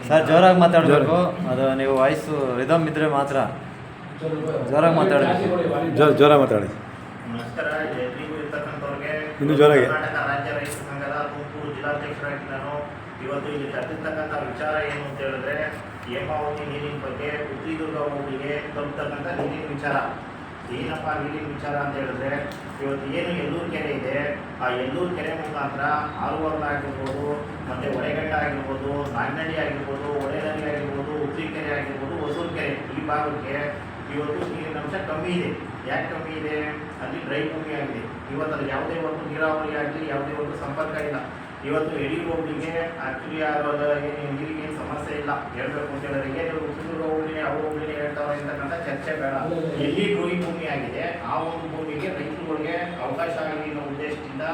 Sir ಜೋರಾಗಿ ಮಾತಾಡಬೇಕು. ಅದು ನೀವು ವಾಯ್ಸು ರಿದಮ್ ಇದ್ದರೆ ಮಾತ್ರ ಜೋರಾಗಿ ಮಾತಾಡಬೇಕು. ಜೋರಾಗಿ ಮಾತಾಡಿ. ನಮಸ್ಕಾರ. ಎಲ್ರಿಗೂ ಇರ್ತಕ್ಕಂಥವ್ರಿಗೆ ಇನ್ನೂ ಜೋರಾಗಿ. ಕರ್ನಾಟಕ ರಾಜ್ಯ ರೈತ ಸಂಘದ ತುಮಕೂರು ಜಿಲ್ಲಾಧ್ಯಕ್ಷರಾಗಿ ನಾನು ಇವತ್ತು ಇಲ್ಲಿ ಚರ್ಚಿಸ್ತಕ್ಕಂಥ ವಿಚಾರ ಏನು ಅಂತ ಹೇಳಿದ್ರೆ, ಹೇಮಾವತಿ ನೀರಿನ ಬಗ್ಗೆ ಉತ್ರಿದುರ್ಗ ಹೋಬಳಿಗೆ ತಲುಪತಕ್ಕಂಥ ನೀರಿನ ವಿಚಾರ. ಏನಪ್ಪ ನೀರಿನ ವಿಚಾರ ಅಂತ ಹೇಳಿದ್ರೆ, ಇವತ್ತು ಏನು ಎಲ್ಲೂರು ಕೆರೆ ಇದೆ, ಆ ಎಲ್ಲೂರು ಕೆರೆ ಮುಖಾಂತರ ಆಲೂವರ್ಗ ಆಗಿರ್ಬೋದು, ಮತ್ತು ಹೊಳೆಘಟ್ಟ ಆಗಿರ್ಬೋದು, ನಾಗನಹಳ್ಳಿ ಆಗಿರ್ಬೋದು, ಹೊಳೆನಹಳ್ಳಿ ಆಗಿರ್ಬೋದು, ಉತ್ರಿ ಕೆರೆ ಆಗಿರ್ಬೋದು, ಹೊಸೂರು ಕೆರೆ ಈ ಭಾಗಕ್ಕೆ ಇವತ್ತು ನೀರಿನ ಅಂಶ ಕಮ್ಮಿ ಇದೆ. ಯಾಕೆ ಕಮ್ಮಿ ಇದೆ? ಅಲ್ಲಿ ಡ್ರೈ ಭೂಮಿ ಆಗಿದೆ. ಇವತ್ತು ಅಲ್ಲಿ ಯಾವುದೇ ಒಂದು ನೀರಾವರಿ ಆಗಲಿ, ಯಾವುದೇ ಒಂದು ಸಂಪರ್ಕ ಇಲ್ಲ. ಇವತ್ತು ಯಡಿಯೂರು ಹೋಬಳಿಗೆ ಆ್ಯಕ್ಚುಲಿ ನೀರಿಗೆ ಏನು ಸಮಸ್ಯೆ ಇಲ್ಲ ಹೇಳ್ಬೇಕು ಅಂತ ಹೇಳಿದ್ರೆ, ಏನು ಉತ್ತರ ಹೋಬಳಿನೇ ಅವ್ರ ಹೋಬಳಿನೇ ಹೇಳ್ತಾವೆ ಅಂತಕ್ಕಂಥ ಚರ್ಚೆ ಬೇಡ. ಎಲ್ಲಿ ಡ್ರೈ ಭೂಮಿ ಆಗಿದೆ ಆ ಒಂದು ಭೂಮಿಗೆ ರೈತರುಗಳಿಗೆ ಅವಕಾಶ ಆಗಲಿ ಅನ್ನೋ ಉದ್ದೇಶದಿಂದ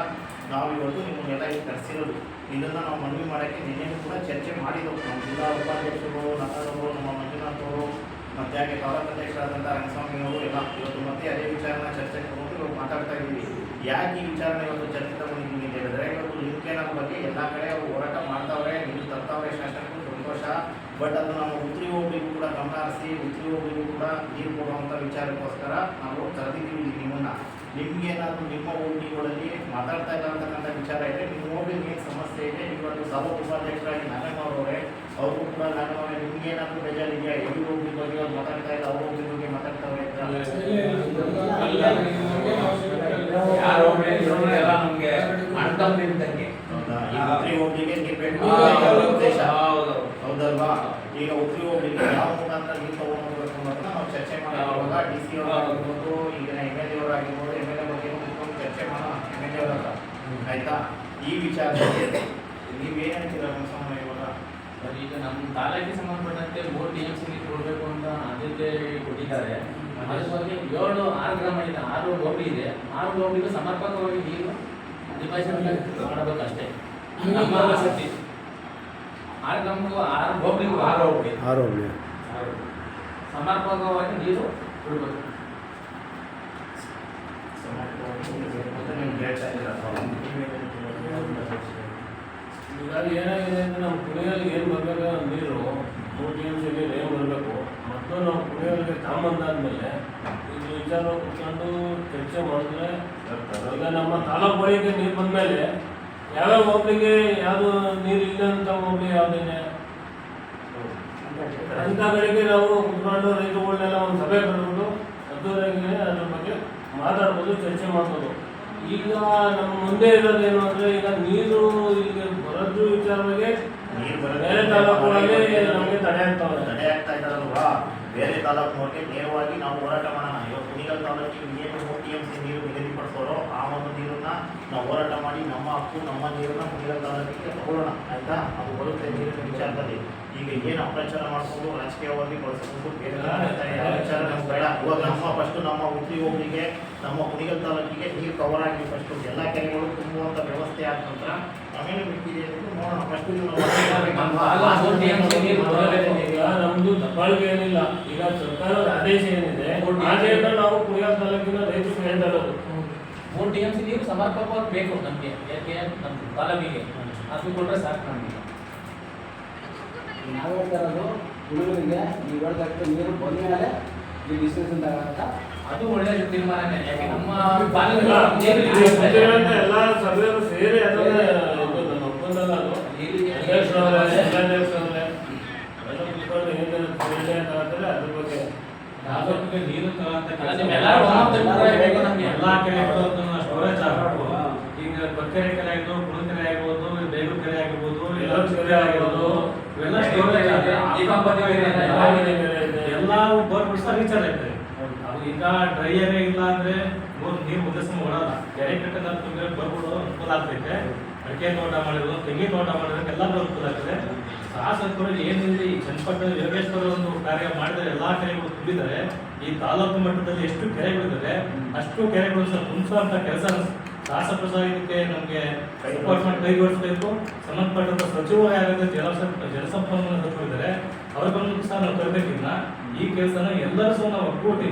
ನಾವು ಇವತ್ತು ನಿಮ್ಮನ್ನೆಲ್ಲ ಇಲ್ಲಿ ಕರೆಸಿರೋದು. ಇದನ್ನು ನಾವು ಮನವಿ ಮಾಡೋಕ್ಕೆ ನಿನ್ನೆನೂ ಕೂಡ ಚರ್ಚೆ ಮಾಡಿದೆವು. ನಮ್ಮ ಜಿಲ್ಲಾ ಉಪಾಧ್ಯಕ್ಷರು, ನಗರವರು, ನಮ್ಮ ಮಂಜುನಾಥ್ ಅವರು, ಮತ್ತು ಹಾಗೆ ತಾಲೂಕು ಅಧ್ಯಕ್ಷರಾದಂಥ ರಂಗಸ್ವಾಮಿ ಅವರು ಎಲ್ಲ ಇವತ್ತು ಮತ್ತೆ ಅದೇ ವಿಚಾರನ ಚರ್ಚೆಗೆ ತಗೊಂಡು ಇವಾಗ ಮಾತಾಡ್ತಾ ಇದ್ದೀವಿ. ಯಾಕೆ ಈ ವಿಚಾರನ ಇವತ್ತು ಚರ್ಚೆ ತಗೊಂಡಿದ್ದೀನಿ ಅಂತ ಹೇಳಿದ್ರೆ, ಇವತ್ತು ಲಿಂಕ್ ಕೆನಾಲ್ ಬಗ್ಗೆ ಎಲ್ಲ ಕಡೆ ಹೋರಾಟ ಮಾಡ್ತಾವ್ರೆ, ನೀರು ತರ್ತಾವ್ರೆ, ಶಾಸಕರು ಸಂತೋಷ. ಬಟ್ ಅದು ನಮ್ಮ ಉತ್ರಿ ಹೋಬಳಿಗೂ ಕೂಡ ಗಮನ ಹರಿಸಿ ಉತ್ರಿ ಹೋಬಳಿಗೂ ಕೂಡ ನೀರು ಕೊಡುವಂಥ ವಿಚಾರಕ್ಕೋಸ್ಕರ ನಾವು ಕರೆದಿದ್ದೀವಿ ನಿಮ್ಮನ್ನು. ನಿಮಗೇನಾದರೂ ನಿಮ್ಮ ಹೋಬಳಿಗಳಲ್ಲಿ ಮಾತಾಡ್ತಾ ಇಲ್ಲ ಅಂತಕ್ಕಂಥ ವಿಚಾರ ಇದೆ, ನಿಮ್ಮ ಹೋಬಳಿಗೆ ಏನು ಸಮಸ್ಯೆ ಇದೆ, ಇವತ್ತು ತಾಲೂಕು ಉಪಾಧ್ಯಕ್ಷರಾಗಿ ನಾಗಣ್ಣವರವರೇ ಅವರು ಕೂಡ ನಾಗಣ್ಣವರೇ ನಿಮಗೇನಾದರೂ ಬೇಜಾರಿದೆಯಾ? ಎಲ್ಲಿ ಹೋಬಳಿ ಬಗ್ಗೆ ಅವ್ರು ಮಾತಾಡ್ತಾ ಇಲ್ಲ, ಅವ್ರ ಹೋಬಳಿ ಬಗ್ಗೆ ಮಾತಾಡ್ತಾವ್ರೆ ಅಂತ ಉತ್ರಿ ಹೋಬಳಿಗೆ ನೀರು ಬೇಕು ಉದ್ದೇಶ ಹೌದಲ್ವಾ? ಈಗ ಉತ್ರಿ ಹೋಬಳಿಗೆ ಯಾವ ಮುಖಾಂತರ ನೀರು ತಗೊಂಡ್ಬರ್ಬೇಕು ಅನ್ನೋದನ್ನ ನಾವು ಚರ್ಚೆ ಮಾಡುವಾಗ DC ಅವರಾಗಿರ್ಬೋದು, ಈಗ MLA ಅವರಾಗಿರ್ಬೋದು, MLA ಬಗ್ಗೆ ಕೂತ್ಕೊಂಡು ಚರ್ಚೆ ಮಾಡೋಣ MLA ಅವರ ಹತ್ರ, ಆಯ್ತಾ? ಈ ವಿಚಾರದಲ್ಲಿ ನೀವೇನು ಹೇಳ್ತೀರಾ ನಮ್ಮ ಇವಾಗ? ಈಗ ನಮ್ಮ ತಾಲೂಕಿಗೆ ಸಂಬಂಧಪಟ್ಟಂತೆ 3 TMC ನೀರು ಕೊಡಬೇಕು ಅಂತ ಆದ್ಯತೆ ಕೊಟ್ಟಿದ್ದಾರೆ. ಅದ್ರ ಬಗ್ಗೆ 6 ಗ್ರಾಮ ಇದೆ, 6 ಹೋಬಳಿ ಇದೆ. 6 ಹೋಬಳಿಗೂ ಸಮರ್ಪಕವಾಗಿ ನೀರು ನಿಭಾಯಿಸಲು ಮಾಡಬೇಕಷ್ಟೇ. ನಮ್ಮ ಶಕ್ತಿ 6 ಗ್ರಾಮಕ್ಕೂ 6 ಹೋಬಳಿಗೂ 6 ಹೋಬಳಿ ಸಮರ್ಪಕವಾಗಿ ನೀರು ಕೊಡಬೇಕು. ಈಗ ಏನಾಗಿದೆ ಅಂದರೆ ನಮ್ಮ ಕುಡಿಯೋಲ್ಲಿ ಏನು ಬರಬೇಕು ನೀರು 3 TMC ನೀರು ಏನು ಬರಬೇಕು. ಮತ್ತು ನಾವು ಕುಡಿಯೋರಿಗೆ ತಾಂಬಂದಾದ್ಮೇಲೆ ಇದು ವಿಚಾರ ಕುತ್ಕೊಂಡು ಚರ್ಚೆ ಮಾಡಿದ್ರೆ ಈಗ ನಮ್ಮ ತಾಲೂಕು ಬಳಿಗೆ ನೀರು ಬಂದಮೇಲೆ ಯಾವ್ಯಾವ ಹೋಬಳಿಗೆ ಯಾವುದು ನೀರು ಇಲ್ಲ ಅಂತ ಹೋಬಳಿ ಯಾವುದಿದೆ ಅಂಥ ಕಡೆಗೆ ನಾವು ಕುತ್ಕೊಂಡು ರೈತರುಗಳನ್ನೆಲ್ಲ ಒಂದು ಸಭೆ ಕರೆದು ಅದ್ದೂರಿಗೆ ಅದ್ರ ಬಗ್ಗೆ ಮಾತಾಡ್ಬೋದು, ಚರ್ಚೆ ಮಾಡ್ಬೋದು. ಈಗ ನಮ್ಮ ಮುಂದೆ ಇರೋದೇನು ಅಂದರೆ, ಈಗ ನೀರು ಈಗ ಬರೋದು ವಿಚಾರವಾಗಿ ಬೇರೆ ತಾಲೂಕುಗಳಲ್ಲಿ ನಮಗೆ ತಡೆ ಆಗ್ತಾ ಇದ್ದಾರಲ್ವಾ? ಬೇರೆ ತಾಲೂಕಿನವ್ರಿಗೆ ನೇರವಾಗಿ ನಾವು ಹೋರಾಟ ಮಾಡೋಣ. ಇವತ್ತು ಕುಣಿಗಲ್ ತಾಲೂಕಿಗೆ ಏನು 3 TMC ನೀರು ನಿಗದಿಪಡಿಸೋರೋ ಆ ಒಂದು ನೀರನ್ನು ನಾವು ಹೋರಾಟ ಮಾಡಿ ನಮ್ಮ ಹಕ್ಕು ನಮ್ಮ ನೀರನ್ನು ಕುಣಿಗಲ್ ತಾಲೂಕಿಗೆ ತಗೊಳ್ಳೋಣ, ಆಯಿತಾ? ಅದು ಬರುತ್ತೆ ನೀರಿನ ವಿಚಾರದಲ್ಲಿ. ಈಗ ಏನು ಅಪ್ರಚಾರ ಮಾಡಿಕೊಂಡು ರಾಜಕೀಯವಾಗಿ ಬಳಸ್ಕೊಂಡು ಬೇರೆ ಯಾವ ವಿಚಾರ ನಮ್ಗೆ ಬೇಡ. ಇವಾಗ ಫಸ್ಟು ನಮ್ಮ ಉತ್ರಿ ಹೋಬಳಿಗೆ ನಮ್ಮ ಕುಣಿಗಲ್ ತಾಲೂಕಿಗೆ ನೀರು ಕವರ್ ಆಗಲಿ. ಫಸ್ಟು ಎಲ್ಲ ಕೆರೆಗಳು ತುಂಬುವಂಥ ವ್ಯವಸ್ಥೆ ಆದ ನಂತರ ಆಮೇಲೆ ಮಿಕ್ಕಿದೆ ಅಂತ ನೋಡೋಣ. ಫಸ್ಟು ನಮ್ದು ದಬ್ಬಾಳಿಗೆ ಏನಿಲ್ಲ. ಈಗ ಸರ್ಕಾರದ ಆದೇಶ ಏನಿದೆ ಆದೇಶ ನಾವು ಕುಣಿಗಲ್ ತಾಲೂಕಿನ ರೈತರು ಹೇಳ್ತಾ ಇರೋದು 3 TMC ನೀರು ಸಮರ್ಪಕವಾಗಿ ಬೇಕು ನಮಗೆ. ಯಾಕೆ ನಮ್ಮ ತಾಲೂಕಿಗೆ ಅದು ಕೊಟ್ಟರೆ ಸಾಕು ನಮಗೆ. ನಾವು ಹೇಳ್ತಾ ಇರೋದು ಹುಡುಗರಿಗೆ ನೀವು ಹೇಳ್ತಾ ನೀರು ಬಂದ ಮೇಲೆ ಈ ಡಿಸ್ಕಷನ್ ತಗೊಂತ ಅದು ಒಳ್ಳೆ ತೀರ್ಮಾನನೇ. ಯಾಕೆ ನಮ್ಮ ಎಲ್ಲ ಸಭೆಯವರು ಸೇರಿ ಅದನ್ನ ನಮ್ಮ ಒಪ್ಪಂದಲ್ಲ. ಅದು ಅದ್ರ ಬಗ್ಗೆ ತಾಲೂಕಿಗೆ ನೀರು ಎಲ್ಲ ಕೆರೆಗಳು ಸ್ಟೋರೇಜ್ ಆಗಬೇಕು. ಈಗ ಬಕ್ಕರೆ ಕೆರೆ ಆಗಿರ್ಬೋದು, ಕುಳಕೆರೆ ಆಗಿರ್ಬೋದು, ಬೇಗೂರು ಕೆರೆ ಆಗಿರ್ಬೋದು, ಕೆರೆ ಆಗಿರ್ಬೋದು, ಇವೆಲ್ಲ ಸ್ಟೋರೇಜ್ ಎಲ್ಲ ಬೋರ್ ಬಿಡಿಸ ರೀಚಾರ್ಜ್ ಆಗ್ತದೆ. ಅದು ಈಗ ಡ್ರೈ ಏರಿಯಾ ಇಲ್ಲ ಅಂದ್ರೆ ನೀರು ಮುಗಿಸ್ ಓಡಲ್ಲ. ಕೆರೆ ಕಟ್ಟದ ತುಂಬಿದ್ರೆ ಬರ್ಬಿಡೋ ಅನುಕೂಲ ಆಗ್ತೈತೆ. ಅಡಿಕೆ ತೋಟ ಮಾಡಿರೋದು, ತೆಂಗಿನ ತೋಟ ಮಾಡಿರೋದು ಎಲ್ಲ ಅನುಕೂಲ ಆಗ್ತದೆ. ಶಾಸಕರು ಏನಿಲ್ಲ, ಈ ಚನ್ನಪಟ್ಟಣ ಯೋಗೇಶ್ವರ ಒಂದು ಕಾರ್ಯ ಮಾಡಿದರೆ ಎಲ್ಲ ಕೆರೆಗಳು ತುಂಬಿದರೆ ಈ ತಾಲೂಕು ಮಟ್ಟದಲ್ಲಿ ಎಷ್ಟು ಕೆರೆಗಳಿದ್ದಾರೆ ಅಷ್ಟು ಕೆರೆಗಳು ಸಹ ತುಂಬಿಸುವಂಥ ಕೆಲಸ ಶಾಸಕರು ಸಹ ಇದಕ್ಕೆ ನಮಗೆ ಡಿಪಾರ್ಟ್ಮೆಂಟ್ ಕೈಗೊಳಿಸಬೇಕು. ಸಂಬಂಧಪಟ್ಟಂಥ ಸಚಿವರು ಯಾರಾದರೂ ಜಲಸಂಪನ್ಮೂಲ ಸಚಿವರು ಇದ್ದಾರೆ ಅವ್ರ ಗಮನಕ್ಕೂ ಸಹ ನಾವು ತರಬೇಕಿಲ್ಲ. ಈ ಕೆಲಸನ ಎಲ್ಲರೂ ಸಹ ನಾವು ಒಕ್ಕೂಟಿ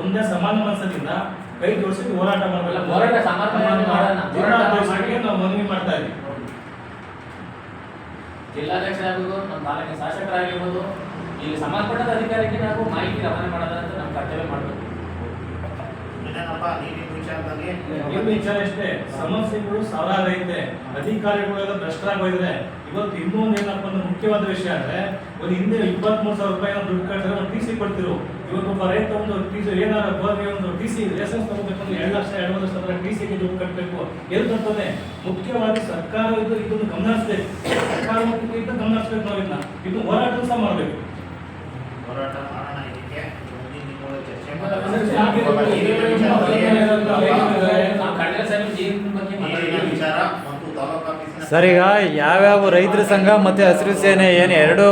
ಒಂದೇ ಸಮಾನ ಮನಸ್ಸಿನಿಂದ ಕೈ ಜೋಡಿಸಿ ಹೋರಾಟ ಮಾಡಬೇಕು. ಹೋರಾಟ ಸಮರ್ಪಣೆ ಮಾಡೋಣ. ಜಿಲ್ಲಾಧ್ಯಕ್ಷರಿಗೆ ನಾವು ಮನವಿ ಮಾಡ್ತಾ ಇದ್ದೀವಿ. ಜಿಲ್ಲಾಧ್ಯಕ್ಷರಾಗಿರ್ಬೋದು, ನಮ್ಮ ತಾಲೂಕಿನ ಶಾಸಕರಾಗಿರ್ಬೋದು, ಇಲ್ಲಿ ಸಂಬಂಧಪಟ್ಟ ಅಧಿಕಾರಿಗೆ ನಾವು ಮಾಹಿತಿ ರವಾನೆ ಮಾಡೋದಂತ ನಮ್ಮ ಕರ್ತವ್ಯ ಮಾಡಬೇಕು. ಇನ್ನೇನಪ್ಪ ನೀರಿನ ವಿಚಾರದಲ್ಲಿ ಏನು ವಿಚಾರ ಇಷ್ಟೇ, ಸಮಸ್ಯೆಗಳು ಸಾವಿರಾರು ಐತೆ, ಅಧಿಕಾರಿಗಳೆಲ್ಲ ಭ್ರಷ್ಟರಾಗೋದ್ರೆ. ಇವತ್ತು ಇನ್ನೊಂದು ಏನಪ್ಪ ಅಂದ್ರೆ ಮುಖ್ಯವಾದ ವಿಷಯ ಅಂದ್ರೆ, ಒಂದು ಹಿಂದೆ 23,000 ರೂಪಾಯಿ ದುಡ್ಡು ಕಟ್ಟಿದ್ರೆ ಒಂದು ಟಿ ಸಿ ಕೊಡ್ತಿರು. ಇವತ್ತು ಒಬ್ಬ ರೈತ ಒಂದು ಟಿ ಸಿ ಏನಾರ ಒಂದು ಟಿ ಸಿ ಲೈಸೆನ್ಸ್ ತಗೋಬೇಕು ಅಂದ್ರೆ 2 ಲಕ್ಷ 2 ಲಕ್ಷ ಟಿ ಸಿಗೆ ದುಡ್ಡು ಕಟ್ಟಬೇಕು. ಎಲ್ಲಿ ತಪ್ಪದೆ ಮುಖ್ಯವಾಗಿ ಸರ್ಕಾರ ಇದನ್ನು ಗಮನಿಸಬೇಕು. ಸರ್ಕಾರ ಇದನ್ನು ಗಮನಿಸಬೇಕು. ನಾವು ಇದು ಹೋರಾಟ ಸಹ ಮಾಡಬೇಕು. ಹೋರಾಟ ಮಾಡೋಣ. ಇದಕ್ಕೆ ಮುಂದಿನ ದಿನಗಳಲ್ಲಿ ಚರ್ಚೆ ನೀರಿನ ವಿಚಾರ ಮತ್ತು ತಾಲೂಕು ಆಫೀಸಿನ ಸರ್, ಈಗ ಯಾವ್ಯಾವ ರೈತರ ಸಂಘ ಮತ್ತು ಹಸಿರು ಸೇನೆ ಏನು ಎರಡು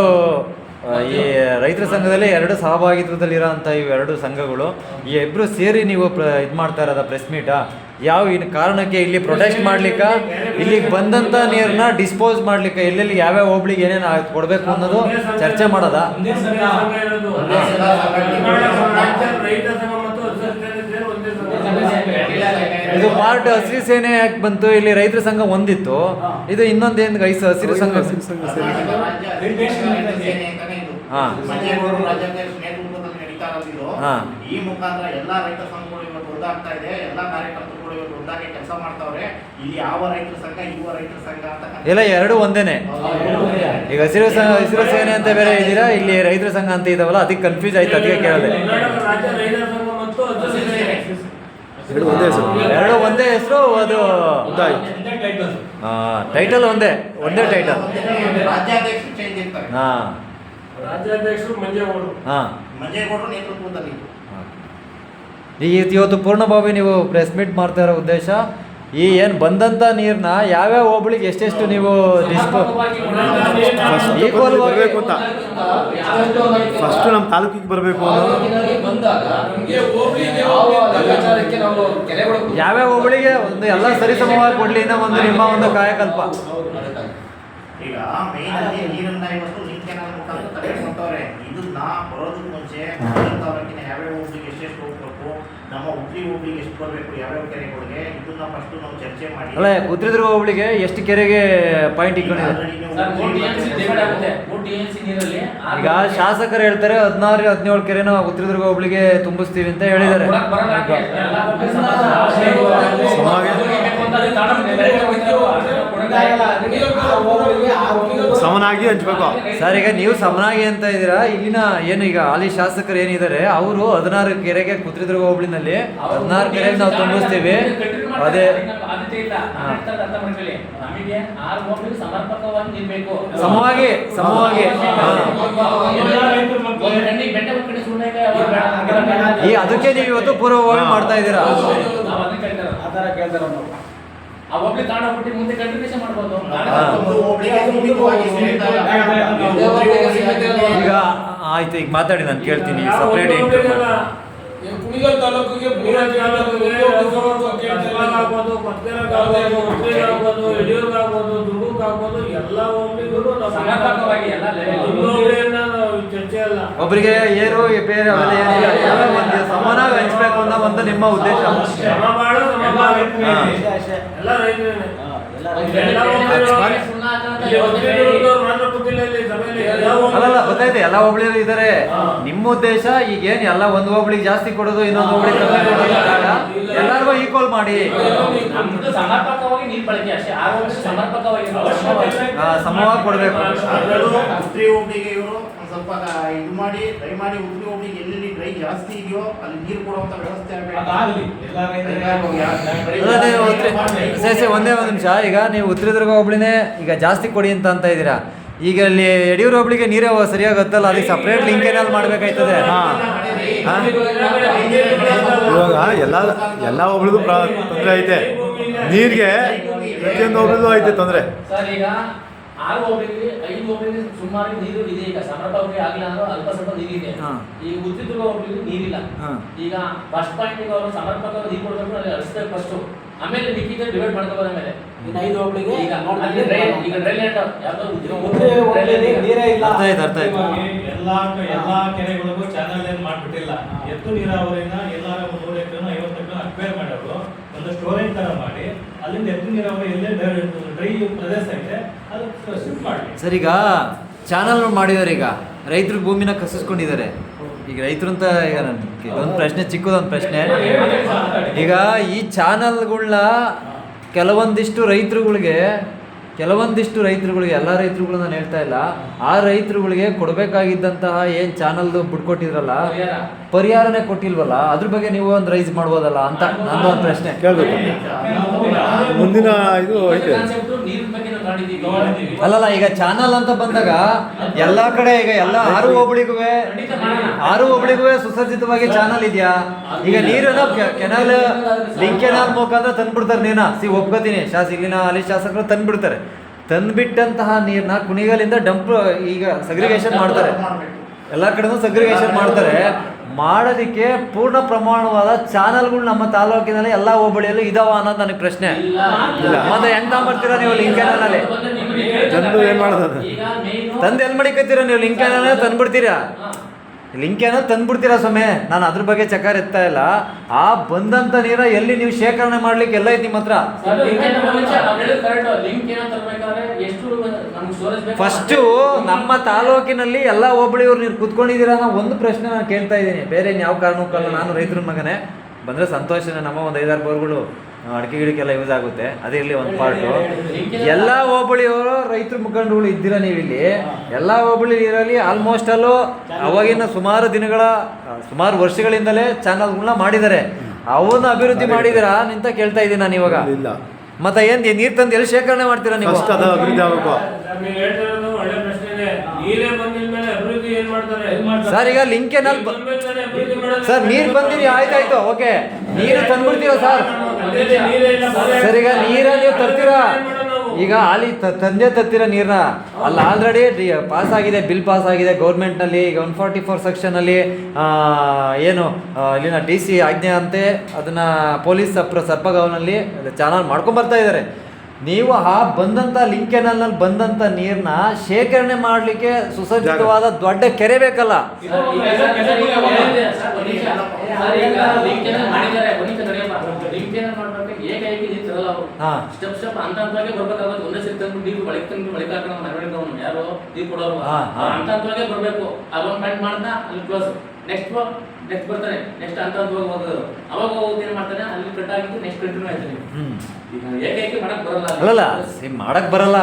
ಈ ರೈತರ ಸಂಘದಲ್ಲಿ ಎರಡು ಸಹಭಾಗಿತ್ವದಲ್ಲಿರೋಂಥ ಇವೆರಡು ಸಂಘಗಳು ಈ ಇಬ್ಬರು ಸೇರಿ ನೀವು ಇದು ಮಾಡ್ತಾ ಇರೋದ ಪ್ರೆಸ್ ಮೀಟಾ? ಯಾವ ಇನ್ನು ಕಾರಣಕ್ಕೆ ಇಲ್ಲಿ ಪ್ರೊಟೆಸ್ಟ್ ಮಾಡ್ಲಿಕ್ಕೆ, ಇಲ್ಲಿಗೆ ಬಂದಂಥ ನೀರನ್ನ ಡಿಸ್ಪೋಸ್ ಮಾಡ್ಲಿಕ್ಕೆ, ಎಲ್ಲೆಲ್ಲಿ ಯಾವ್ಯಾವ ಹೋಬ್ಳಿಗೆ ಏನೇನು ಕೊಡಬೇಕು ಅನ್ನೋದು ಚರ್ಚೆ ಮಾಡೋದ? ಇದು ಪಾರ್ಟ್ ಹಸಿರು ಸೇನೆ ಯಾಕೆ ಬಂತು? ಇಲ್ಲಿ ರೈತರ ಸಂಘ ಒಂದಿತ್ತು, ಇದು ಇನ್ನೊಂದೇನು ಹಸಿರು ಸಂಘ. ಈ ಮುಖಾಂತರ ಎಲ್ಲಾ ರೈತ ಸಂಘಗಳು ಇವತ್ತು ಒಂದಾಗ್ತಾ ಇದೆ. ಎಲ್ಲಾ ಕಾರ್ಯಕರ್ತರು ಇವತ್ತು ಒಂದಾಗಿ ಕೆಲಸ ಮಾಡ್ತಾವ್ರೆ. ಇಲ್ಲಿ ಯಾವ ರೈತರ ಸಂಘ ಇವ ರೈತರ ಸಂಘ ಅಂತ ಎಲ್ಲ ಎರಡು ಒಂದೇನೆ. ಈಗ ಹಸಿರು ಸೇನೆ ಅಂತ ಬೇರೆ ಇದ್ದೀರಾ, ಇಲ್ಲಿ ರೈತರ ಸಂಘ ಅಂತ ಇದಾವಲ್ಲ, ಅದಕ್ಕೆ ಕನ್ಫ್ಯೂಸ್ ಆಯ್ತು, ಅದಕ್ಕೆ ಕೇಳಿದೆ. ಎರಡು ಒಂದೇ ಹೆಸರು, ಅದು ಟೈಟಲ್ ಒಂದೇ ಟೈಟಲ್. ರಾಜ್ಯಾಧ್ಯಕ್ಷರು ಚೇಂಜ್ ಇರ್ತಾರೆ. ರಾಜ್ಯಾಧ್ಯಕ್ಷರು ಮಂಜೇಗೌಡರು ನೇತೃತ್ವದಲ್ಲಿ. ಇವತ್ತು ಪೂರ್ಣಭಾವಿ ನೀವು ಪ್ರೆಸ್ ಮೀಟ್ ಮಾಡ್ತಾ ಇರೋ ಉದ್ದೇಶ ಈ ಏನು ಬಂದಂಥ ನೀರನ್ನ ಯಾವ್ಯಾವ ಹೋಬಳಿಗೆ ಎಷ್ಟೆಷ್ಟು ನೀವು ಬರಬೇಕು ಅಂತ, ಫಸ್ಟ್ ನಮ್ಮ ತಾಲೂಕಿಗೆ ಬರಬೇಕು ಅನ್ನೋದು. ಯಾವ್ಯಾವ ಹೋಬಳಿಗೆ ಒಂದು ಎಲ್ಲ ಸರಿಸಮವಾಗಿ ಕೊಡ್ಲಿ ಅನ್ನೋ ಒಂದು ನಿಮ್ಮ ಒಂದು ಕಾಯಕಲ್ಪ. ಈಗ ಮೇನ್ ಅಲ್ಲಿ ನೀರನ್ನ ಇವತ್ತು ಲಿಂಕ್ ಕೆನಾಲ್ ಮುಖಾಂತರ ತಗೊಂಡ್ಬರ್ತಾವ್ರೆ. ಇದನ್ನ ಬರೋದಕ್ಕೆ ಮುಂಚೆ ತಾಲೂಕಿನ ಯಾವ್ಯಾವ ಹೋಗ್ಲಿಗೆ ಎಷ್ಟೆಷ್ಟು ಹೋಗ್ಬೇಕು, ನಮ್ಮ ಹುಬ್ಳಿ ಹೋಗ್ಲಿಗೆ ಎಷ್ಟು ಬರಬೇಕು, ಯಾವ್ಯಾವ ಕೆರೆಗಳಿಗೆ, ಇದನ್ನ ಫಸ್ಟ್ ನಾವು ಚರ್ಚೆ ಮಾಡಿ. ಅಲ್ಲ, ಕುದ್ರಿದ್ರ ಹೋಬಳಿಗೆ ಎಷ್ಟು ಕೆರೆಗೆ ಪಾಯಿಂಟ್ ಇಟ್ಕೊಂಡಿದೆ? ಈಗ ಶಾಸಕರು ಹೇಳ್ತಾರೆ 16-17 ಕೆರೆನ ಉತ್ತರದುರ್ಗ ಹೋಬಳಿಗೆ ತುಂಬಿಸ್ತೀವಿ ಅಂತ ಹೇಳಿದ್ದಾರೆ. ಸಮನಾಗಿ ಹಂಚ್ಬೇಕು ಸರ್. ಈಗ ನೀವು ಸಮನಾಗಿ ಅಂತ ಇದ್ದೀರಾ, ಇಲ್ಲಿನ ಏನು ಈಗ ಹಾಲಿ ಶಾಸಕರು ಏನಿದ್ದಾರೆ ಅವರು 16 ಕೆರೆಗೆ ಕುದ್ರಿದುರ್ಗ ಹೋಬಳಿನಲ್ಲಿ 16 ಕೆರೆಗೆ ನಾವು ತುಂಬಿಸ್ತೀವಿ. ಅದೇ ಸಮವಾಗಿ ಈ ಅದಕ್ಕೆ ನೀವು ಇವತ್ತು ಪೂರ್ವವಾಗಿ ಮಾಡ್ತಾ ಇದ್ದೀರಾ. ಈಗ ಆಯ್ತು, ಈಗ ಮಾತಾಡಿ, ನಾನು ಕೇಳ್ತೀನಿ ಸಪ್ರೇಟ್. ಕುಣಿಗಲ್ ತಾಲೂಕಿಗೆ ಯಡಿಯೂರ್ಗಾಗ್ಬೋದು, ದುರ್ಗಕ್ಕಾಗ್ಬೋದು, ಎಲ್ಲ ಹೋಗ್ಲಿಗಳು ಚರ್ಚೆ ಅಲ್ಲ. ಒಬ್ಬರಿಗೆ ಏರು ಬೇರೆ ಅವೆಲ್ಲ ಏನಿಲ್ಲ, ಒಂದು ಸಮಾನಾಗಿ ಹಂಚ್ಬೇಕು ಅನ್ನೋ ಒಂದು ನಿಮ್ಮ ಉದ್ದೇಶ. ಎಲ್ಲ ರೈತರೇನೆ. ಅಲ್ಲಲ್ಲ, ಗೊತ್ತಾಯ್ತು, ಎಲ್ಲ ಹೋಬಳಿಯರು ಇದ್ದಾರೆ. ನಿಮ್ಮ ಉದ್ದೇಶ ಈಗೇನು ಎಲ್ಲ ಒಂದು ಹೋಬಳಿಗೆ ಜಾಸ್ತಿ ಕೊಡೋದು, ಇನ್ನೊಂದು ಹೋಬಳಿಗೆ ಕಮ್ಮಿ ಕೊಡೋದು, ಎಲ್ಲರಿಗೂ ಈಕ್ವಲ್ ಮಾಡಿ ಸಮವಾಗಿ ಕೊಡಬೇಕು. ಉತ್ರಿ ಹೋಬಳಿಗೆ ಇವರು ಸ್ವಲ್ಪ ಇದು ಮಾಡಿ ದಯಮಾಡಿ ಉತ್ರಿ ಹೋಬಳಿಗೆ ಎಲ್ಲೆಲ್ಲಿ ಡ್ರೈ ಜಾಸ್ತಿ ಇದೆಯೋ ಅಲ್ಲಿ ನೀರು ಕೊಡುವಂತ ವ್ಯವಸ್ಥೆ ಒಂದೇ ಒಂದು ನಿಮಿಷ. ಈಗ ನೀವು ಉತ್ತರದುರ್ಗ ಹೋಬಳಿನೇ ಈಗ ಜಾಸ್ತಿ ಕೊಡಿ ಅಂತ ಇದ್ದೀರಾ. ಈಗ ಅಲ್ಲಿ ಯಡಿಯೂರು ಹೋಬಳಿಗೆ ನೀರೇ ಸರಿಯಾಗಿ ಗೊತ್ತಲ್ಲ, ಅದಕ್ಕೆ ಸಪ್ರೇಟ್ ಲಿಂಕ್ ಏನಾದ್ರು ಮಾಡ್ಬೇಕಾಯ್ತದೆ. ಇವಾಗ ಎಲ್ಲ ಒಬ್ಳಿಗೂ ತೊಂದರೆ ಐತೆ, ನೀರಿಗೆ ಪ್ರತಿಯೊಂದು ಒಬ್ಳಿಗೂ ಐತೆ ತೊಂದರೆ. ಸರ್, ಈಗ 6 ಹೋಬಳಿಗೆ 5 ಹೋಬಳಿಗೆ ಸುಮಾರು ನೀರು ಇದೆ. ಈಗ ಸಮರ್ಪಕ ಆಗಿಲ್ಲ ಅಂದ್ರೆ ಅಲ್ಪ ಸ್ವಲ್ಪ ನೀರಿದೆ. ಈಗ ಉತ್ತರದುರ್ಗ ಹೋಬಳಿಗೆ ನೀರಿಲ್ಲ. ಈಗ ಫಸ್ಟ್ ಪಾಯಿಂಟ್ ಅವರು ಸಮರ್ಪಕ ನೀರು ಕೊಡಬೇಕು, ಅಲ್ಲಿ ಹರಿಸ್ಬೇಕು ಫಸ್ಟ್, ಆಮೇಲೆ ಮಿಕ್ಕಿದ ಡಿವೈಡ್ ಮಾಡ್ಕೋಬಹುದು. ಆಮೇಲೆ 5 ಹೋಬಳಿಗೆ ಈಗ ಡ್ರೈ ಲ್ಯಾಂಡ್ ಯಾವ್ದೋ ನೀರೇ ಇಲ್ಲ. ಅರ್ಥ ಆಯ್ತು. ಎಲ್ಲ ಎಲ್ಲಾ ಕೆರೆಗಳಿಗೂ ಚಾನಲ್ ಏನ್ ಮಾಡ್ಬಿಟ್ಟಿಲ್ಲ. ಎತ್ತು ನೀರಾವರಿನ ಎಲ್ಲಾರ 100 ಎಕರೆ 50 ಎಕರೆ ಅಕ್ವೈರ್ ಮಾಡೋರು ಒಂದು ಸ್ಟೋರೇಜ್ ತರ ಮಾಡಿ ಅಲ್ಲಿಂದ ಎತ್ತು ನೀರಾವರಿ ಎಲ್ಲೇ ಡ್ರೈ ಪ್ರದೇಶ ಇದೆ ಅದು ಶಿಫ್ಟ್ ಮಾಡಿ. ಸರ್, ಈಗ ಚಾನಲ್ ಮಾಡಿದ್ದಾರೆ. ಈಗ ರೈತರು ಭೂಮಿನ ಕಸಿಸ್ಕೊಂಡಿದ್ದಾರೆ. ಈಗ ರೈತರು ಅಂತ ಈಗ ಒಂದು ಪ್ರಶ್ನೆ, ಚಿಕ್ಕದೊಂದು ಪ್ರಶ್ನೆ. ಈಗ ಈ ಚಾನಲ್ಗಳನ್ನ ಕೆಲವೊಂದಿಷ್ಟು ರೈತರುಗಳಿಗೆ ಎಲ್ಲ ರೈತರುಗಳು ನಾನು ಹೇಳ್ತಾ ಇಲ್ಲ, ಆ ರೈತರುಗಳಿಗೆ ಕೊಡಬೇಕಾಗಿದ್ದಂತಹ ಏನು ಚಾನಲ್ದು ಬಿಟ್ಕೊಟ್ಟಿದ್ರಲ್ಲ, ಪರಿಹಾರನೇ ಕೊಟ್ಟಿಲ್ವಲ್ಲ, ಅದ್ರ ಬಗ್ಗೆ ನೀವು ಒಂದು ರೈಸ್ ಮಾಡ್ಬೋದಲ್ಲ ಅಂತ ನಂದು ಒಂದು ಪ್ರಶ್ನೆ. ಕೇಳಬೇಕು. ಮುಂದಿನ ಇದು ಐತೆ. ಅಲ್ಲಲ್ಲ, ಈಗ ಚಾನಲ್ ಅಂತ ಬಂದಾಗ ಎಲ್ಲ ಕಡೆ ಈಗ ಎಲ್ಲ 6 ಹೋಬಳಿಗೂ ಸುಸಜ್ಜಿತವಾಗಿ ಚಾನಲ್ ಇದೆಯಾ? ಈಗ ನೀರನ್ನ ಕೆನಾಲ್ ಲಿಂಕ್ ಕೆನಾಲ್ ಮುಖಾಂತರ ತಂದ್ಬಿಡ್ತಾರೆ. ಒಪ್ಕೋತೀನಿ, ಇಲ್ಲಿನ ಹಾಲಿ ಶಾಸಕರು ತಂದ್ಬಿಡ್ತಾರೆ. ತಂದ್ಬಿಟ್ಟಂತಹ ನೀರನ್ನ ಕುಣಿಗಲಿಂದ ಡಂಪ್ ಈಗ ಸಗ್ರಿಗೇಷನ್ ಮಾಡ್ತಾರೆ, ಎಲ್ಲ ಕಡೆನೂ ಸಗ್ರಿಗೇಷನ್ ಮಾಡ್ತಾರೆ. ಮಾಡೋದಕ್ಕೆ ಪೂರ್ಣ ಪ್ರಮಾಣವಾದ ಚಾನಲ್ಗಳು ನಮ್ಮ ತಾಲೂಕಿನಲ್ಲಿ ಎಲ್ಲ ಹೋಬಳಿಯಲ್ಲೂ ಇದಾವ ಅನ್ನೋದು ನನಗೆ ಪ್ರಶ್ನೆ. ಮತ್ತೆ ಹೆಂಗ್ ತಗೊಂಡ್ಬರ್ತೀರಾ ನೀವು ಲಿಂಕ್ ಕೆನಾಲಲ್ಲಿ? ತಂದು ಏನು ಮಾಡೋದು? ತಂದು ಎಲ್ಲಿ ಮಡಿಕತ್ತೀರಾ ನೀವು? Link canal ತಂದ್ಬಿಡ್ತೀರಾ? ಲಿಂಕ್ ಏನಾದ್ರು ತಂದ್ಬಿಡ್ತೀರಾ ಸ್ವಾಮಿ? ನಾನು ಅದ್ರ ಬಗ್ಗೆ ಚಕಾರ ಎತ್ತಾ ಇಲ್ಲ. ಆ ಬಂದಂತ ನೀರ ಎಲ್ಲಿ ನೀವು ಶೇಖರಣೆ ಮಾಡ್ಲಿಕ್ಕೆ ಎಲ್ಲ ಐತಿ ನಿಮ್ಮ ಹತ್ರ? ಫಸ್ಟು ನಮ್ಮ ತಾಲೂಕಿನಲ್ಲಿ ಎಲ್ಲ ಹೋಬಳಿಯವ್ರು ನೀವು ಕುತ್ಕೊಂಡಿದ್ದೀರಾ ಅನ್ನೋ ಒಂದು ಪ್ರಶ್ನೆ ನಾನು ಕೇಳ್ತಾ ಇದ್ದೀನಿ. ಬೇರೆ ಯಾವ ಕಾರಣಕ್ಕಲ್ಲ. ನಾನು ರೈತರ ಮಗನೇ, ಬಂದರೆ ಸಂತೋಷನೇ. ನಮ್ಮ ಒಂದು 5-6 ಬೋರ್ಗಳು ಅಡಿಕೆ ಗಿಡಕ್ಕೆಲ್ಲ ಯೂಸ್ ಆಗುತ್ತೆ, ಅದೇ ಇಲ್ಲಿ ಒಂದು ಪಾರ್ಟು. ಎಲ್ಲ ಹೋಬಳಿಯವರು ರೈತರ ಮುಖಂಡರುಗಳು ಇದ್ದೀರಾ ನೀವಿಲ್ಲಿ. ಎಲ್ಲ ಹೋಬಳಿ ಇರಲಿ ಆಲ್ಮೋಸ್ಟ್ ಅಲ್ಲೂ ಅವಾಗಿನ ಸುಮಾರು ವರ್ಷಗಳಿಂದಲೇ ಚಾನಲ್ಗಳನ್ನ ಮಾಡಿದ್ದಾರೆ. ಅವನ್ನ ಅಭಿವೃದ್ಧಿ ಮಾಡಿದ್ದೀರಾ ನಿಂತ ಕೇಳ್ತಾ ಇದ್ದೀನಿ ನಾನು ಇವಾಗ. ಇಲ್ಲ. ಮತ್ತೆ ಏನ್ ನೀರು ತಂದು ಎಲ್ಲಿ ಶೇಖರಣೆ ಮಾಡ್ತೀರಾ ನೀವು? ಅಭಿವೃದ್ಧಿ ಆಗಬೇಕು. ಸರ್, ಈಗ ಲಿಂಕ್ ಕೆನಾಲ್ ಸರ್ ನೀರು ಬಂದಿರಿ, ಆಯ್ತಾಯ್ತು, ಓಕೆ, ನೀರು ತಂದ್ಬಿಡ್ತೀರಾ ಸರ್? ಸರ್, ಈಗ ನೀರ ನೀವು ತರ್ತೀರಾ? ಈಗ ಅಲ್ಲಿ ತಂದೆ ತರ್ತೀರಾ ನೀರನ್ನ? ಅಲ್ಲಿ ಆಲ್ರೆಡಿ ಪಾಸ್ ಆಗಿದೆ, ಬಿಲ್ ಪಾಸ್ ಆಗಿದೆ ಗೌರ್ಮೆಂಟ್ನಲ್ಲಿ. ಈಗ 144 ಸೆಕ್ಷನಲ್ಲಿ ಏನು ಇಲ್ಲಿನ DC ಆಜ್ಞೆ ಅಂತೆ ಅದನ್ನ ಪೊಲೀಸ್ ಸರ್ಪಗಾವ್ನಲ್ಲಿ ಚಾನಲ್ ಮಾಡ್ಕೊಂಡ್ಬರ್ತಾ ಇದ್ದಾರೆ. ನೀವು ಆ ಬಂದಂಥ ಲಿಂಕ್ ಕೆನಾಲ್ನಲ್ಲಿ ಬಂದಂಥ ನೀರನ್ನ ಶೇಖರಣೆ ಮಾಡಲಿಕ್ಕೆ ಸುಸಜ್ಜಿತವಾದ ದೊಡ್ಡ ಕೆರೆ ಬೇಕಲ್ಲ? ನೆಕ್ಸ್ಟ್ ಬರ್ತಾರೆ, ನೆಕ್ಸ್ಟ್ ಅಂತ ಹೋಗೋದು. ಅವಾಗ ಏನ್ ಮಾಡ್ತಾನೆ, ಅಲ್ಲಿ ಕಟ್ ಆಗಿದ್ದು ನೆಕ್ಸ್ಟ್ ಕಂಟಿನ್ಯೂ ಆಯ್ತಾನೆ. ಏಕೈಕಿ ಮಾಡಕ್ ಬರಲ್ಲ. ಅಲ್ಲಲ್ಲ, ಮಾಡಕ್ ಬರಲ್ಲ.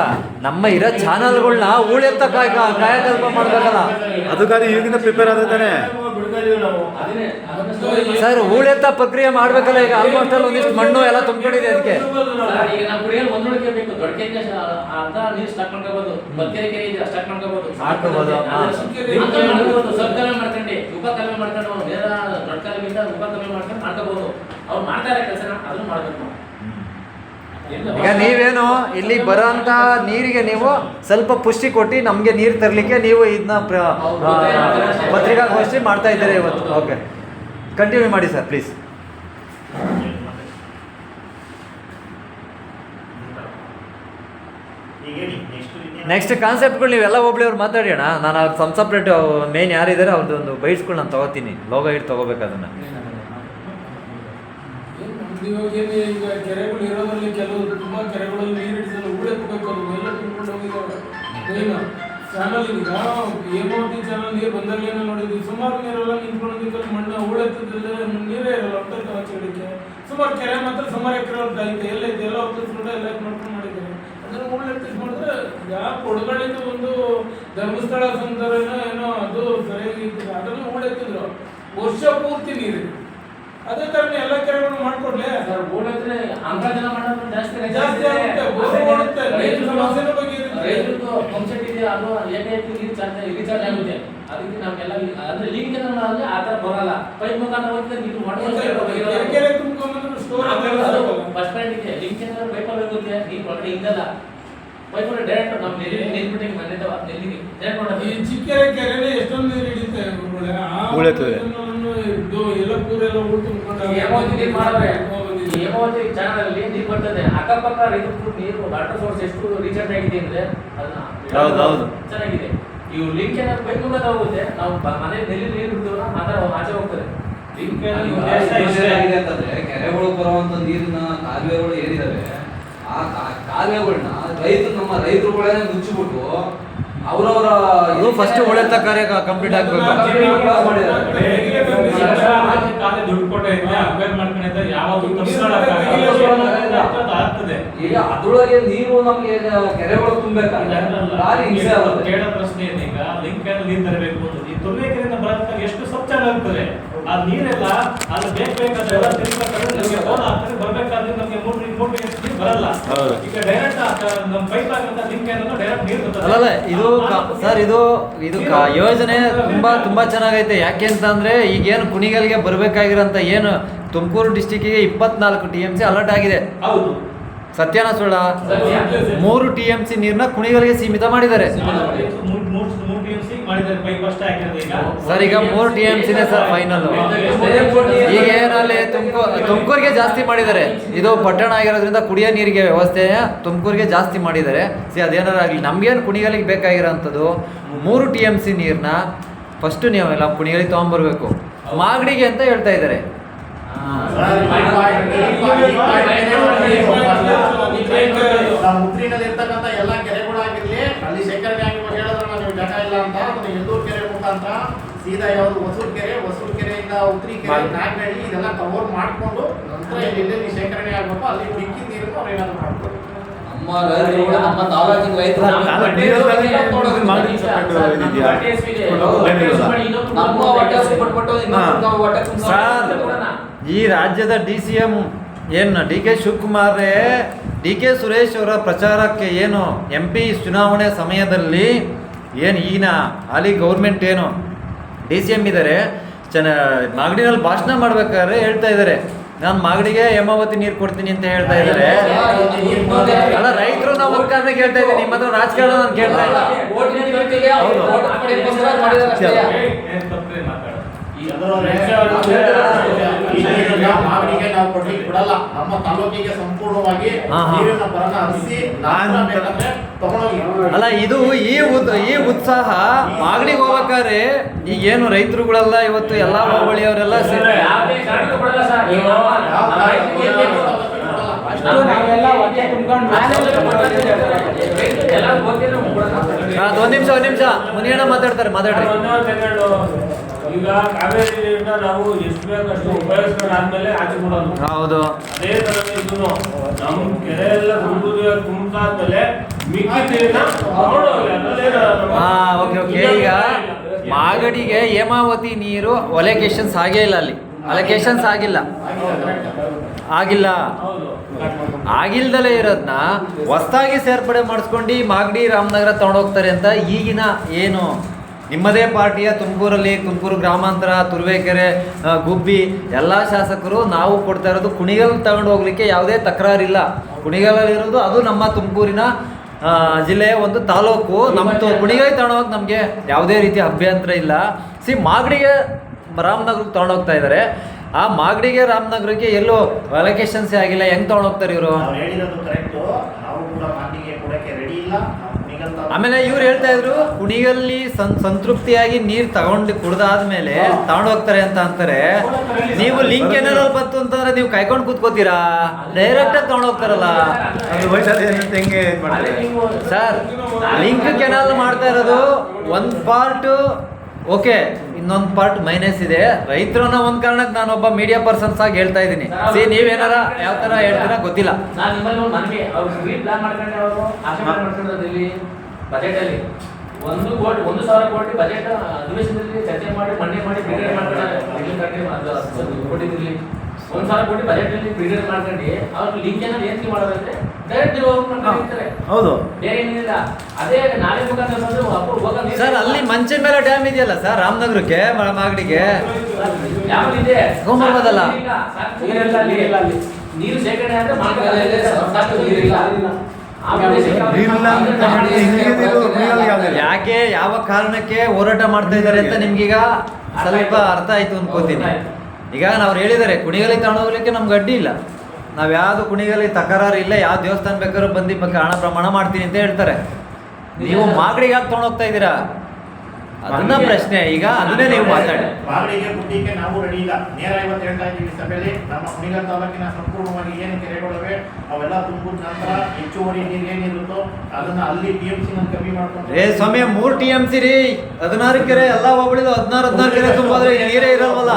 ನಮ್ಮ ಇರೋ ಚಾನಲ್ಗಳನ್ನ ಉಳಿಯತ್ತ ಕಾಯಕಲ್ಪ ಮಾಡ್ಬೇಕಲ್ಲ. ಅದಕ್ಕಾಗಿ ಈಗಿಂದ ಪ್ರಿಪೇರ್ ಆದ್ರೆ ಸರ್, ಉಳಿಯತ್ತ ಪ್ರಕ್ರಿಯೆ ಮಾಡ್ಬೇಕಲ್ಲ. ಈಗ ಆಲ್ಮೋಸ್ಟ್ ಅಲ್ಲಿ ಒಂದಿಷ್ಟು ಮಣ್ಣು ಎಲ್ಲ ತುಂಬಿಕೊಂಡಿದೆ ಅದಕ್ಕೆ. ಈಗ ನಾವು ಕುಡಿಯಲು ಹೊಂದಾಣಿಕೆ ಬೇಕು. ದೊಡ್ಡ ಕೆರೆ ಅರ್ಧ ನೀರು ಸ್ಟಾಕ್ ಮಾಡ್ಕೋಬಹುದು, ಬಲ್ಕೆರೆ ಕೆರೆ ಇದೆ ಸ್ಟಾಕ್ ಮಾಡ್ಕೋಬಹುದು. ಸ್ವಲ್ಪ ಕಡಿಮೆ ಮಾಡ್ಕೊಂಡು ಕಡಿಮೆ ಮಾಡ್ಕೊಂಡು ನೇರ ದೊಡ್ಡ ಕಾಲದಿಂದ ಕಡಿಮೆ ಮಾಡ್ಕೊಂಡು ಮಾಡ್ಕೋಬಹುದು. ಅವ್ರು ಮಾಡ್ತಾರೆ ಕೆಲಸನ, ಅದನ್ನು ಮಾಡ್ಬೇಕು. ಈಗ ನೀವೇನು ಇಲ್ಲಿ ಬರೋಂಥ ನೀರಿಗೆ ನೀವು ಸ್ವಲ್ಪ ಪುಷ್ಟಿ ಕೊಟ್ಟು ನಮಗೆ ನೀರು ತರಲಿಕ್ಕೆ ನೀವು ಇದನ್ನ ಪತ್ರಿಕಾಗೋಷ್ಠಿ ಮಾಡ್ತಾ ಇದ್ದೀರಾ ಇವತ್ತು. ಓಕೆ, ಕಂಟಿನ್ಯೂ ಮಾಡಿ ಸರ್ ಪ್ಲೀಸ್. ನೆಕ್ಸ್ಟ್ ಕಾನ್ಸೆಪ್ಟ್ಗಳು ನೀವೆಲ್ಲ ಹೋಬಳಿಯವ್ರು ಮಾತಾಡೋಣ. ನಾನು ಅವ್ರು ಸಪ್ರೇಟ್ ಮೇನ್ ಯಾರಿದ್ದಾರೆ ಅವ್ರದ್ದು ಒಂದು ಬೈಟ್ಸ್ಗಳು ನಾನು ತೊಗೋತೀನಿ, ಲೋಗೋ ಇಟ್ಟು ತೊಗೋಬೇಕು ಅದನ್ನು. ಇವಾಗ ಈಗ ಕೆರೆಗಳು ಇರೋದ್ರಲ್ಲಿ ಕೆಲವು ತುಂಬಾ ಕೆರೆಗಳಲ್ಲಿ ನೀರು ಹಿಡಿಸಲು ಹೂಳೆತ್ತಬೇಕು, ಅದು ಎಲ್ಲ ತುಂಬಿಕೊಂಡು ಹೋಗಿದ್ದಾವೆ. ಚಾನಲ್ ಈಗ ಹೇಮಾವತಿ ಚಾನಲ್ ನೀರು ಬಂದಾಗಲೇನೋ ನೋಡಿದ್ವಿ, ಸುಮಾರು ನೀರೆಲ್ಲ ನಿಂತ್ಕೊಂಡು ಮಣ್ಣು ಹೂಳೆತ್ತದಲ್ಲೇ ನೀರೇ ಇರಲ್ಲ ಹಚ್ಚಿಡಕ್ಕೆ. ಸುಮಾರು ಕೆರೆ ಮಾತ್ರ ಸುಮಾರು ಎಕರೆ ಐತೆ, ಎಲ್ಲ ಐತೆ, ಎಲ್ಲ ಹೊತ್ತಿಸ್ಕೊಂಡು ಎಲ್ಲ ಮಾಡ್ಕೊಂಡು ಮಾಡಿದ್ದಾರೆ. ಅದನ್ನು ಹೂಳೆತ್ತಿಸ್ ಮಾಡಿದ್ರೆ ಈಗ ಕೊಡಗಳಿಂದ ಒಂದು ಧರ್ಮಸ್ಥಳ ಸುಂದರನೋ ಏನೋ ಅದು ಸರಿಯಾಗಿ ಇತ್ತು, ಅದನ್ನು ಹೂಳೆತ್ತಿದ್ರು ವರ್ಷ ಪೂರ್ತಿ ನೀರಿದೆ. ಅದೇ ತರ ಎಲ್ಲ ಕೆರೆಗಳು ಮಾಡ್ಕೊಡ್ಲೆ ಸರ್. ಬೋರ್ಡ್ ಅಂತರ್ಜಲ ಮಾಡೋದು ಜಾಸ್ತಿ ಆಗುತ್ತೆ, ಬೋರ್ ಓಡುತ್ತೆ, ರೈತರ ಸಮಸ್ಯೆನ ಬಗ್ಗೆ ರೈತರದ್ದು ಪಂಪ್ಸೆಟ್ ಇದೆ, ಅದು ಏಕೈಕಿ ರೀಚಾರ್ಜ್ ಆಗುತ್ತೆ. ಅದಕ್ಕೆ ನಮ್ಗೆಲ್ಲ ಅಂದ್ರೆ ಲಿಂಕ್ ಅಂದ್ರೆ ಆ ತರ ಬರಲ್ಲ, ಪೈಪ್ ಮುಖಾಂತರ ಹೋಗ್ತದೆ ನೀರು ಕೆರೆ ತುಂಬ್ಕೊಂಡ್ಬಂದ್ರೆ ಸ್ಟೋರ್ ಬಸ್ ಸ್ಟ್ಯಾಂಡ್ ಇದೆ, ಲಿಂಕ್ ಅಂದ್ರೆ ಪೈಪಲ್ಲಿ ಹೋಗುತ್ತೆ ನೀರು ಹೊರಗಡೆ ಹಿಂಗಲ್ಲ. ಪೈಪಲ್ಲಿ ಡೈರೆಕ್ಟ್ ನಮ್ಮ ನೀರು ಬಿಟ್ಟಿಗೆ ಬಂದಿದ್ದಾವ ನೆಲ್ಲಿಗೆ ಡೈರೆಕ್ಟ್ ಮಾಡೋದು. ಈ ಚಿಕ್ಕೆರೆ ಕೆರೆನೇ ಎಷ್ಟೊಂದು ನೀರು ಹಿಡಿಯುತ್ತೆ ಎಲ್ಲ ಪೂರೆಲ್ಲ ಹೇಮಾವತಿ ಚಾನಲ್ ನೀರು ಬರ್ತದೆ. ಅಕ್ಕಪಕ್ಕ ರೈತರು ನೀರು ವಾಟರ್ ಸೋರ್ಸ್ ಎಷ್ಟು ರೀಚಾರ್ಜ್ ಆಗಿದೆ ಅಂದ್ರೆ ಅದನ್ನ ಚೆನ್ನಾಗಿದೆ. ಇವು ಲಿಂಕ್ ಏನಾದ್ರು ಪೈಪ್ ಮುಖಾಂತರ ಹೋಗುತ್ತೆ, ನಾವು ಮನೆ ನೆಲ್ಲಿ ನೀರು ಬಿಡ್ತೀವಲ್ಲ ಮಾತ್ರ ಆಚೆ ಹೋಗ್ತದೆ. ಲಿಂಕ್ ಏನಾಗಿದೆ ಅಂತಂದ್ರೆ ಕೆರೆಗಳು ಬರುವಂತ ನೀರಿನ ಕಾಲುವೆಗಳು ಏನಿದಾವೆ ಆ ಕಾಲುವೆಗಳನ್ನ ನಮ್ಮ ರೈತರುಗಳೇ ಮುಚ್ಚಿಬಿಟ್ಟು ಅವರವರ ಇದು ಫಸ್ಟ್ ಒಳ್ಳೆತ ಕಾರ್ಯ ಕಂಪ್ಲೀಟ್ ಆಗ್ಬೇಕು. ಕಾಲೇ ದುಡ್ಡು ಕೊಟ್ಟಿದ್ರೆ ಅಪ್ಗ್ರೇಡ್ ಮಾಡ್ಕೊಂಡಿದ್ರೆ ಯಾವಾಗ ಆಗ್ತದೆ. ಈಗ ಅದ್ರೊಳಗೆ ನೀರು ನಮ್ಗೆ ಕೆರೆಗಳು ತುಂಬಬೇಕಾದ್ರೆ ಹಿಂಸೆ ಆಗುತ್ತೆ. ಕೇಳೋ ಪ್ರಶ್ನೆ ಏನೀಗ ಲಿಂಕ್ ನೀರು ತರಬೇಕು ಅಂತ ಈ ತುರುವೇಕೆರೆಯಿಂದ ಬರತ್ತ ಎಷ್ಟು ಸ್ವಚ್ಛವಾಗ್ತದೆ ಆ ನೀರೆಲ್ಲ ಅದು ಬೇಕಾದ್ರೆ ಬರ್ಬೇಕಾದ್ರೆ ನಮ್ಗೆ ಮೂರು ನೀರು ಬರಲ್ಲ. ಈಗ ಡೈರೆಕ್ಟ್ ನಮ್ಮ ಪೈಪ್ ಆಗಂತ ಲಿಂಕ್ ಏನೋ ಡೈರೆಕ್ಟ್ ನೀರು ಬರ್ತದೆ. ಅಲ್ಲಲ್ಲ ಇದು ಸರ್ ಇದು ಯೋಜನೆ ತುಂಬಾ ಚೆನ್ನಾಗೈತೆ. ಯಾಕೆ ಅಂತಂದ್ರೆ ಈಗೇನು ಕುಣಿಗಲ್ಗೆ ಬರ್ಬೇಕಾಗಿರೋಂಥ ಏನು ತುಮಕೂರು ಡಿಸ್ಟಿಕ್ಕಿಗೆ 24 TMC ಅಲರ್ಟ್ ಆಗಿದೆ. ಹೌದು, ಸತ್ಯನ ಸುಳ್ಳ? 3 TMC ನೀರನ್ನ ಕುಣಿಗಲ್ಗೆ ಸೀಮಿತ ಮಾಡಿದ್ದಾರೆ ಸರ್. ಈಗ 3 TMCನೇ ಸರ್ ಫೈನಲ್. ಈಗ ಏನಲ್ಲಿ ತುಮಕೂರಿಗೆ ಜಾಸ್ತಿ ಮಾಡಿದ್ದಾರೆ. ಇದು ಪಟ್ಟಣ ಆಗಿರೋದ್ರಿಂದ ಕುಡಿಯೋ ನೀರಿಗೆ ವ್ಯವಸ್ಥೆ ತುಮಕೂರಿಗೆ ಜಾಸ್ತಿ ಮಾಡಿದ್ದಾರೆ. ಅದೇನಾರು ಆಗಲಿ, ನಮ್ಗೇನು ಕುಣಿಗಲಿಗೆ ಬೇಕಾಗಿರೋಂಥದ್ದು 3 TMC ನೀರನ್ನ ಫಸ್ಟ್ ನೀವೆಲ್ಲ ಕುಣಿಗಲಿಗೆ ತೊಗೊಂಬರ್ಬೇಕು. ಮಾಗಡಿಗೆ ಅಂತ ಹೇಳ್ತಾ ಇದ್ದಾರೆ. ಉತ್ತರಿನಲ್ಲಿ ಇರ್ತಕ್ಕಂಥ ಎಲ್ಲ ಕೆರೆಗಳಾಗಿರ್ಲಿ ಅಲ್ಲಿ ಶೇಖರಣೆ ಆಗಿ ಹೇಳಿದ್ರೆ ನೀವು ಜಾಗ ಇಲ್ಲ ಅಂತ ಎಲ್ಲೂರು ಕೆರೆ ಮುಖಾಂತರ ಸೀದಾ ಯಾವುದು ಹೊಸೂರು ಕೆರೆಯಿಂದ ಉತ್ತರಿ ಕೆರೆ ನಾಗನಹಳ್ಳಿ ಇದೆಲ್ಲ ಕವರ್ ಮಾಡಿಕೊಂಡು ನಂತರ ಎಲ್ಲೆಲ್ಲಿ ಶೇಖರಣೆ ಆಗಬೇಕು ಅಲ್ಲಿ ಮಿಕ್ಕಿ ನೀರನ್ನು ಅವ್ರು ಏನಾದ್ರು ಮಾಡ್ಬೇಕು. ನಮ್ಮ ರೈತರು ನಮ್ಮ ತಾಲೂಕಿನ ರೈತರು ನಮ್ಮ ಹೊಟ್ಟೆ ಪಟ್ಬಿಟ್ಟು ಸರ್, ಈ ರಾಜ್ಯದ DCM ಏನು DK ಶಿವಕುಮಾರೇ DK ಸುರೇಶ್ ಅವರ ಪ್ರಚಾರಕ್ಕೆ ಏನು MP ಚುನಾವಣೆ ಸಮಯದಲ್ಲಿ ಏನು ಈಗಿನ ಹಾಲಿ ಗೌರ್ಮೆಂಟ್ ಏನು DCM ಇದ್ದಾರೆ ಮಾಗಡಿನಲ್ಲಿ ಭಾಷಣ ಮಾಡ್ಬೇಕಾದ್ರೆ ಹೇಳ್ತಾ ಇದ್ದಾರೆ, ನಾನು ಮಾಗಡಿಗೆ ಹೇಮಾವತಿ ನೀರು ಕೊಡ್ತೀನಿ ಅಂತ ಹೇಳ್ತಾ ಇದ್ದಾರೆ. ಅಲ್ಲ, ರೈತರು ನಾವು ಒಂದು ಕಾರಣಕ್ಕೆ ಹೇಳ್ತಾ ಇದ್ದೀನಿ, ನಿಮ್ಮ ಹತ್ರ ರಾಜಕಾರಣ ನಾನು ಕೇಳ್ತಾ ಇಲ್ಲ. ಮಾಗಡಿಗೆ ನಾವು ಕೊಡ್ಲಿಕ್ಕೆ ಬಿಡಲ್ಲ. ನಮ್ಮ ತಾಲೂಕಿಗೆ ಸಂಪೂರ್ಣವಾಗಿ ನೀರಿನ ಬರನ ಹರಿಸಿ ತಗೊಂಡೋಗಿ. ಅಲ್ಲ, ಇದು ಈ ಉತ್ಸಾಹ ಮಾಗಡಿಗೆ ಹೋಗ್ಬೇಕಾದ್ರೆ ಈಗೇನು ರೈತರುಗಳೆಲ್ಲ ಇವತ್ತು ಎಲ್ಲ ಹೋಬಳಿಯವರೆಲ್ಲ ಒಂದ್ ನಿಮಿಷ ಮುನಿಯಣ್ಣ ಮಾತಾಡ್ರಿ. ಈಗ ಕಾವೇರಿ ನೀರನ್ನ ನಾವು ಎಷ್ಟು ಬೇಕಷ್ಟು ಉಪಯೋಗಿಸ್ಕೊಂಡಾದ್ಮೇಲೆ ಆಚೆ ಕೊಡೋದು. ಹೌದು, ಅದೇ ತರ ಇದನ್ನು ನಮ್ಮ ಕೆರೆ ಎಲ್ಲ ತುಂಬಾದ್ಮೇಲೆ ಮಿಕ್ಕಿ ನೀರನ್ನ ಓಕೆ. ಈಗ ಮಾಗಡಿಗೆ ಹೇಮಾವತಿ ನೀರು ಅಲೋಕೇಶನ್ಸ್ ಆಗೇ ಇಲ್ಲ, ಅಲ್ಲಿ ಅಲೋಕೇಶನ್ಸ್ ಆಗಿಲ್ಲ. ಆಗಿಲ್ದಲೇ ಇರೋದನ್ನ ಹೊಸದಾಗಿ ಸೇರ್ಪಡೆ ಮಾಡಿಸ್ಕೊಂಡು ಮಾಗಡಿ ರಾಮನಗರ ತಗೊಂಡೋಗ್ತಾರೆ ಅಂತ ಈಗಿನ ಏನು ನಿಮ್ಮದೇ ಪಾರ್ಟಿಯ ತುಮಕೂರು ಗ್ರಾಮಾಂತರ, ತುರುವೇಕೆರೆ, ಗುಬ್ಬಿ ಎಲ್ಲ ಶಾಸಕರು ನಾವು ಕೊಡ್ತಾ ಇರೋದು ಕುಣಿಗಲ್ ತಗೊಂಡು ಹೋಗ್ಲಿಕ್ಕೆ ಯಾವುದೇ ತಕರಾರಿಲ್ಲ. ಕುಣಿಗಲಲ್ಲಿರೋದು ಅದು ನಮ್ಮ ತುಮಕೂರಿನ ಜಿಲ್ಲೆಯ ಒಂದು ತಾಲೂಕು. ನಮ್ಮ ಕುಣಿಗಲ್ ತಗೊಂಡೋಗಿ ನಮಗೆ ಯಾವುದೇ ರೀತಿಯ ಅಭ್ಯಂತರ ಇಲ್ಲ. ಮಾಗಡಿಗೆ ರಾಮನಗರಕ್ಕೆ ತಗೊಂಡೋಗ್ತಾ ಇದ್ದಾರೆ. ಆ ಮಾಗಡಿಗೆ ರಾಮನಗರಕ್ಕೆ ಎಲ್ಲೋ ಅಲೋಕೇಶನ್ಸೇ ಆಗಿಲ್ಲ, ಹೆಂಗ್ ತಗೊಂಡೋಗ್ತಾರೆ ಇವರು? ಆಮೇಲೆ ಇವ್ರು ಹೇಳ್ತಾ ಇದ್ರು ಕುಣಿಗಲ್ಲಿ ಸಂತೃಪ್ತಿಯಾಗಿ ನೀರು ತಗೊಂಡು ಕುಡ್ದಾದ್ಮೇಲೆ ತಗೊಂಡೋಗ್ತಾರೆ ಅಂತ ಅಂತಾರೆ. ನೀವು ಲಿಂಕ್ ಏನಾದ್ರು ಬಂತು ಅಂತಂದ್ರೆ ನೀವು ಕಾಯ್ಕೊಂಡು ಕೂತ್ಕೋತೀರಾ? ಡೈರೆಕ್ಟ್ ಆಗಿ ತಗೊಂಡೋಗ್ತಾರಲ್ಲ ಸರ್. ಲಿಂಕ್ ಕೆನಾಲ್ ಮಾಡ್ತಾ ಇರೋದು ಒಂದು ಪಾರ್ಟ್ ಓಕೆ, ಇನ್ನೊಂದು ಪಾರ್ಟ್ ಮೈನಸ್ ಇದೆ. ರೈತರನ್ನ ಒಂದ್ ಕಾರಣಕ್ಕೆ ನಾನೊಬ್ಬ ಮೀಡಿಯಾ ಪರ್ಸನ್ಸ್ ಆಗಿ ಹೇಳ್ತಾ ಇದ್ದೀನಿ. ನೀವೇನಾರ ಯಾವ ತರ ಹೇಳ್ತೀರಾ ಗೊತ್ತಿಲ್ಲ. ಬಜೆಟ್ ಅಲ್ಲಿ 1,000 ಕೋಟಿ ಬಜೆಟ್ ಅಧಿವೇಶನದಲ್ಲಿ ಚರ್ಚೆ ಮಾಡಿ ಬಿಡುಗಡೆ ಮಾಡ್ತಾರೆ. 1,000 ಕೋಟಿ ಬಜೆಟ್ ಅಲ್ಲಿ ಬಿಡುಗಡೆ ಮಾಡ್ಕೊಂಡು ಅವ್ರು ಲಿಂಕ್ ಏನಾದ್ರು ಏನ್ ಮಾಡೋದಂದ್ರೆ ಡೈರೆಕ್ಟ್ ಮಾಡ್ತಾರೆ. ಹೌದು, ಬೇರೆ ಏನಿಲ್ಲ. ಅದೇ ನಾಳೆ ಮುಖಾಂತರ ಸರ್ ಅಲ್ಲಿ ಮಂಚಿನ ಮೇಲೆ ಡ್ಯಾಮ್ ಇದೆಯಲ್ಲ ಸರ್, ರಾಮನಗರಕ್ಕೆ ಮಾಗಡಿಗೆ ಯಾವ್ದಿದೆ ಹೋಗ್ಬೋದಲ್ಲ? ನೀರು ಶೇಖರಣೆ ಅಂದ್ರೆ ನೀರಿಲ್ಲ. ಯಾಕೆ ಯಾವ ಕಾರಣಕ್ಕೆ ಹೋರಾಟ ಮಾಡ್ತಾ ಇದ್ದಾರೆ ಅಂತ ನಿಮ್ಗೀಗ ಸ್ವಲ್ಪ ಅರ್ಥ ಆಯ್ತು ಅನ್ಕೋತೀನಿ. ಈಗ ನಾವು ಹೇಳಿದ್ದಾರೆ ಕುಣಿಗಲಿಗೆ ತಗೊಂಡೋಗ್ಲಿಕ್ಕೆ ನಮ್ಗೆ ಅಡ್ಡಿ ಇಲ್ಲ, ನಾವು ಯಾವುದು ಕುಣಿಗಲಿಗೆ ತಕರಾರು ಇಲ್ಲ, ಯಾವ ದೇವಸ್ಥಾನ ಬೇಕಾದ್ರೂ ಬಂದು ಹಣ ಪ್ರಮಾಣ ಮಾಡ್ತೀನಿ ಅಂತ ಹೇಳ್ತಾರೆ. ನೀವು ಮಾಗಡಿಗೆ ಯಾಕೆ ತೊಗೊಂಡೋಗ್ತಾ ಇದ್ದೀರಾ? ಅದನ್ನ ಪ್ರಶ್ನೆ ಈಗ ಅದನ್ನೇ ನೀವು ಮಾತಾಡಿ. ಬಾಗಿಲಿಗೆ ಬುಟ್ಟಿಗೆ ನಾವು ರೆಡಿ ಇಲ್ಲ. ನೇರ 50 ಹೇಳ್ತಾ ಇದ್ದೀವಿ ಸಭೆಯಲ್ಲಿ. ನಮ್ಮ ಕುಣಿಗಲ್ ತಾಲೂಕಿನ ಸಂಪೂರ್ಣವಾಗಿ ಏನು ಕೆರೆಗಳಿವೆ ಅವೆಲ್ಲ ತುಂಬಿದ ನಂತರ ಹೆಚ್ಚುವರಿ ನೀರು ಏನಿರುತ್ತೋ ಅದನ್ನ ಅಲ್ಲಿ TMC ಕಮ್ಮಿ ಮಾಡ್ಕೊಂಡು ಸ್ವಾಮಿ 3 TMC ರೀ, 16 ಕೆರೆ ಎಲ್ಲ ಹೋಗ್ಬಿಡಿದು 16 ಕೆರೆ ತುಂಬೋದ್ರೆ ನೀರೇ ಇರಲ್ವಲ್ಲ.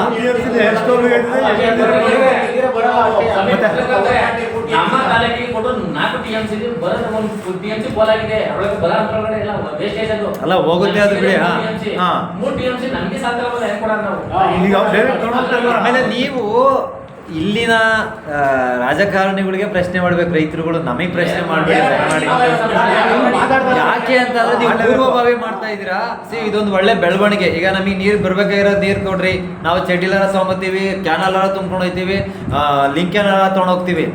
ನಮ್ಮ ತಾಲೂಕಿಗೆ ಕೊಟ್ಟು 4 TMC ಬರೋದು 1 TMC ಬೋಲಾಗಿದೆ. ಅವಳಿಗೆ ಬರ ಅಂತೊಳಗಡೆ ಎಲ್ಲ ವೇಸ್ಟೇಜ್ ಅದು ಅಲ್ಲ ಹೋಗುತ್ತೆ ಅದು ಬಿಡಿ. 3 TMC ನಮಗೆ ಸಾಕಾಗಲ್ಲ, ಹೆಂಗ್ ಕೊಡೋಣ ನಾವು? ಈಗ ಅವ್ರು direct ತಗೊಂಡೋಗ್ತಾರೆ. ಆಮೇಲೆ ನೀವು ಇಲ್ಲಿನ ರಾಜಕಾರಣಿಗಳಿಗೆ ಪ್ರಶ್ನೆ ಮಾಡ್ಬೇಕು, ರೈತರುಗಳು ನಮಗೆ ಪ್ರಶ್ನೆ ಮಾಡ್ಬೇಕು ದಯಮಾಡಿ. ಯಾಕೆ ಅಂತಂದ್ರೆ ನೀವು ಪೂರ್ವಭಾವಿ ಮಾಡ್ತಾ ಇದ್ದೀರಾ. ಇದೊಂದು ಒಳ್ಳೆ ಬೆಳವಣಿಗೆ. ಈಗ ನಮಗೆ ನೀರು ಬರ್ಬೇಕಾಗಿರೋದು ನೀರು ಕೊಡ್ರಿ, ನಾವು ಚಡ್ಡಿಲಾರ ತೊಗೊಂಬತ್ತೀವಿ, ಕ್ಯಾನಲಾರ ತುಂಬ್ಕೊಂಡು ಹೋಗ್ತೀವಿ, ಲಿಂಕ್ಯಾನಾರ ತೊಗೊಂಡೋಗ್ತೀವಿ.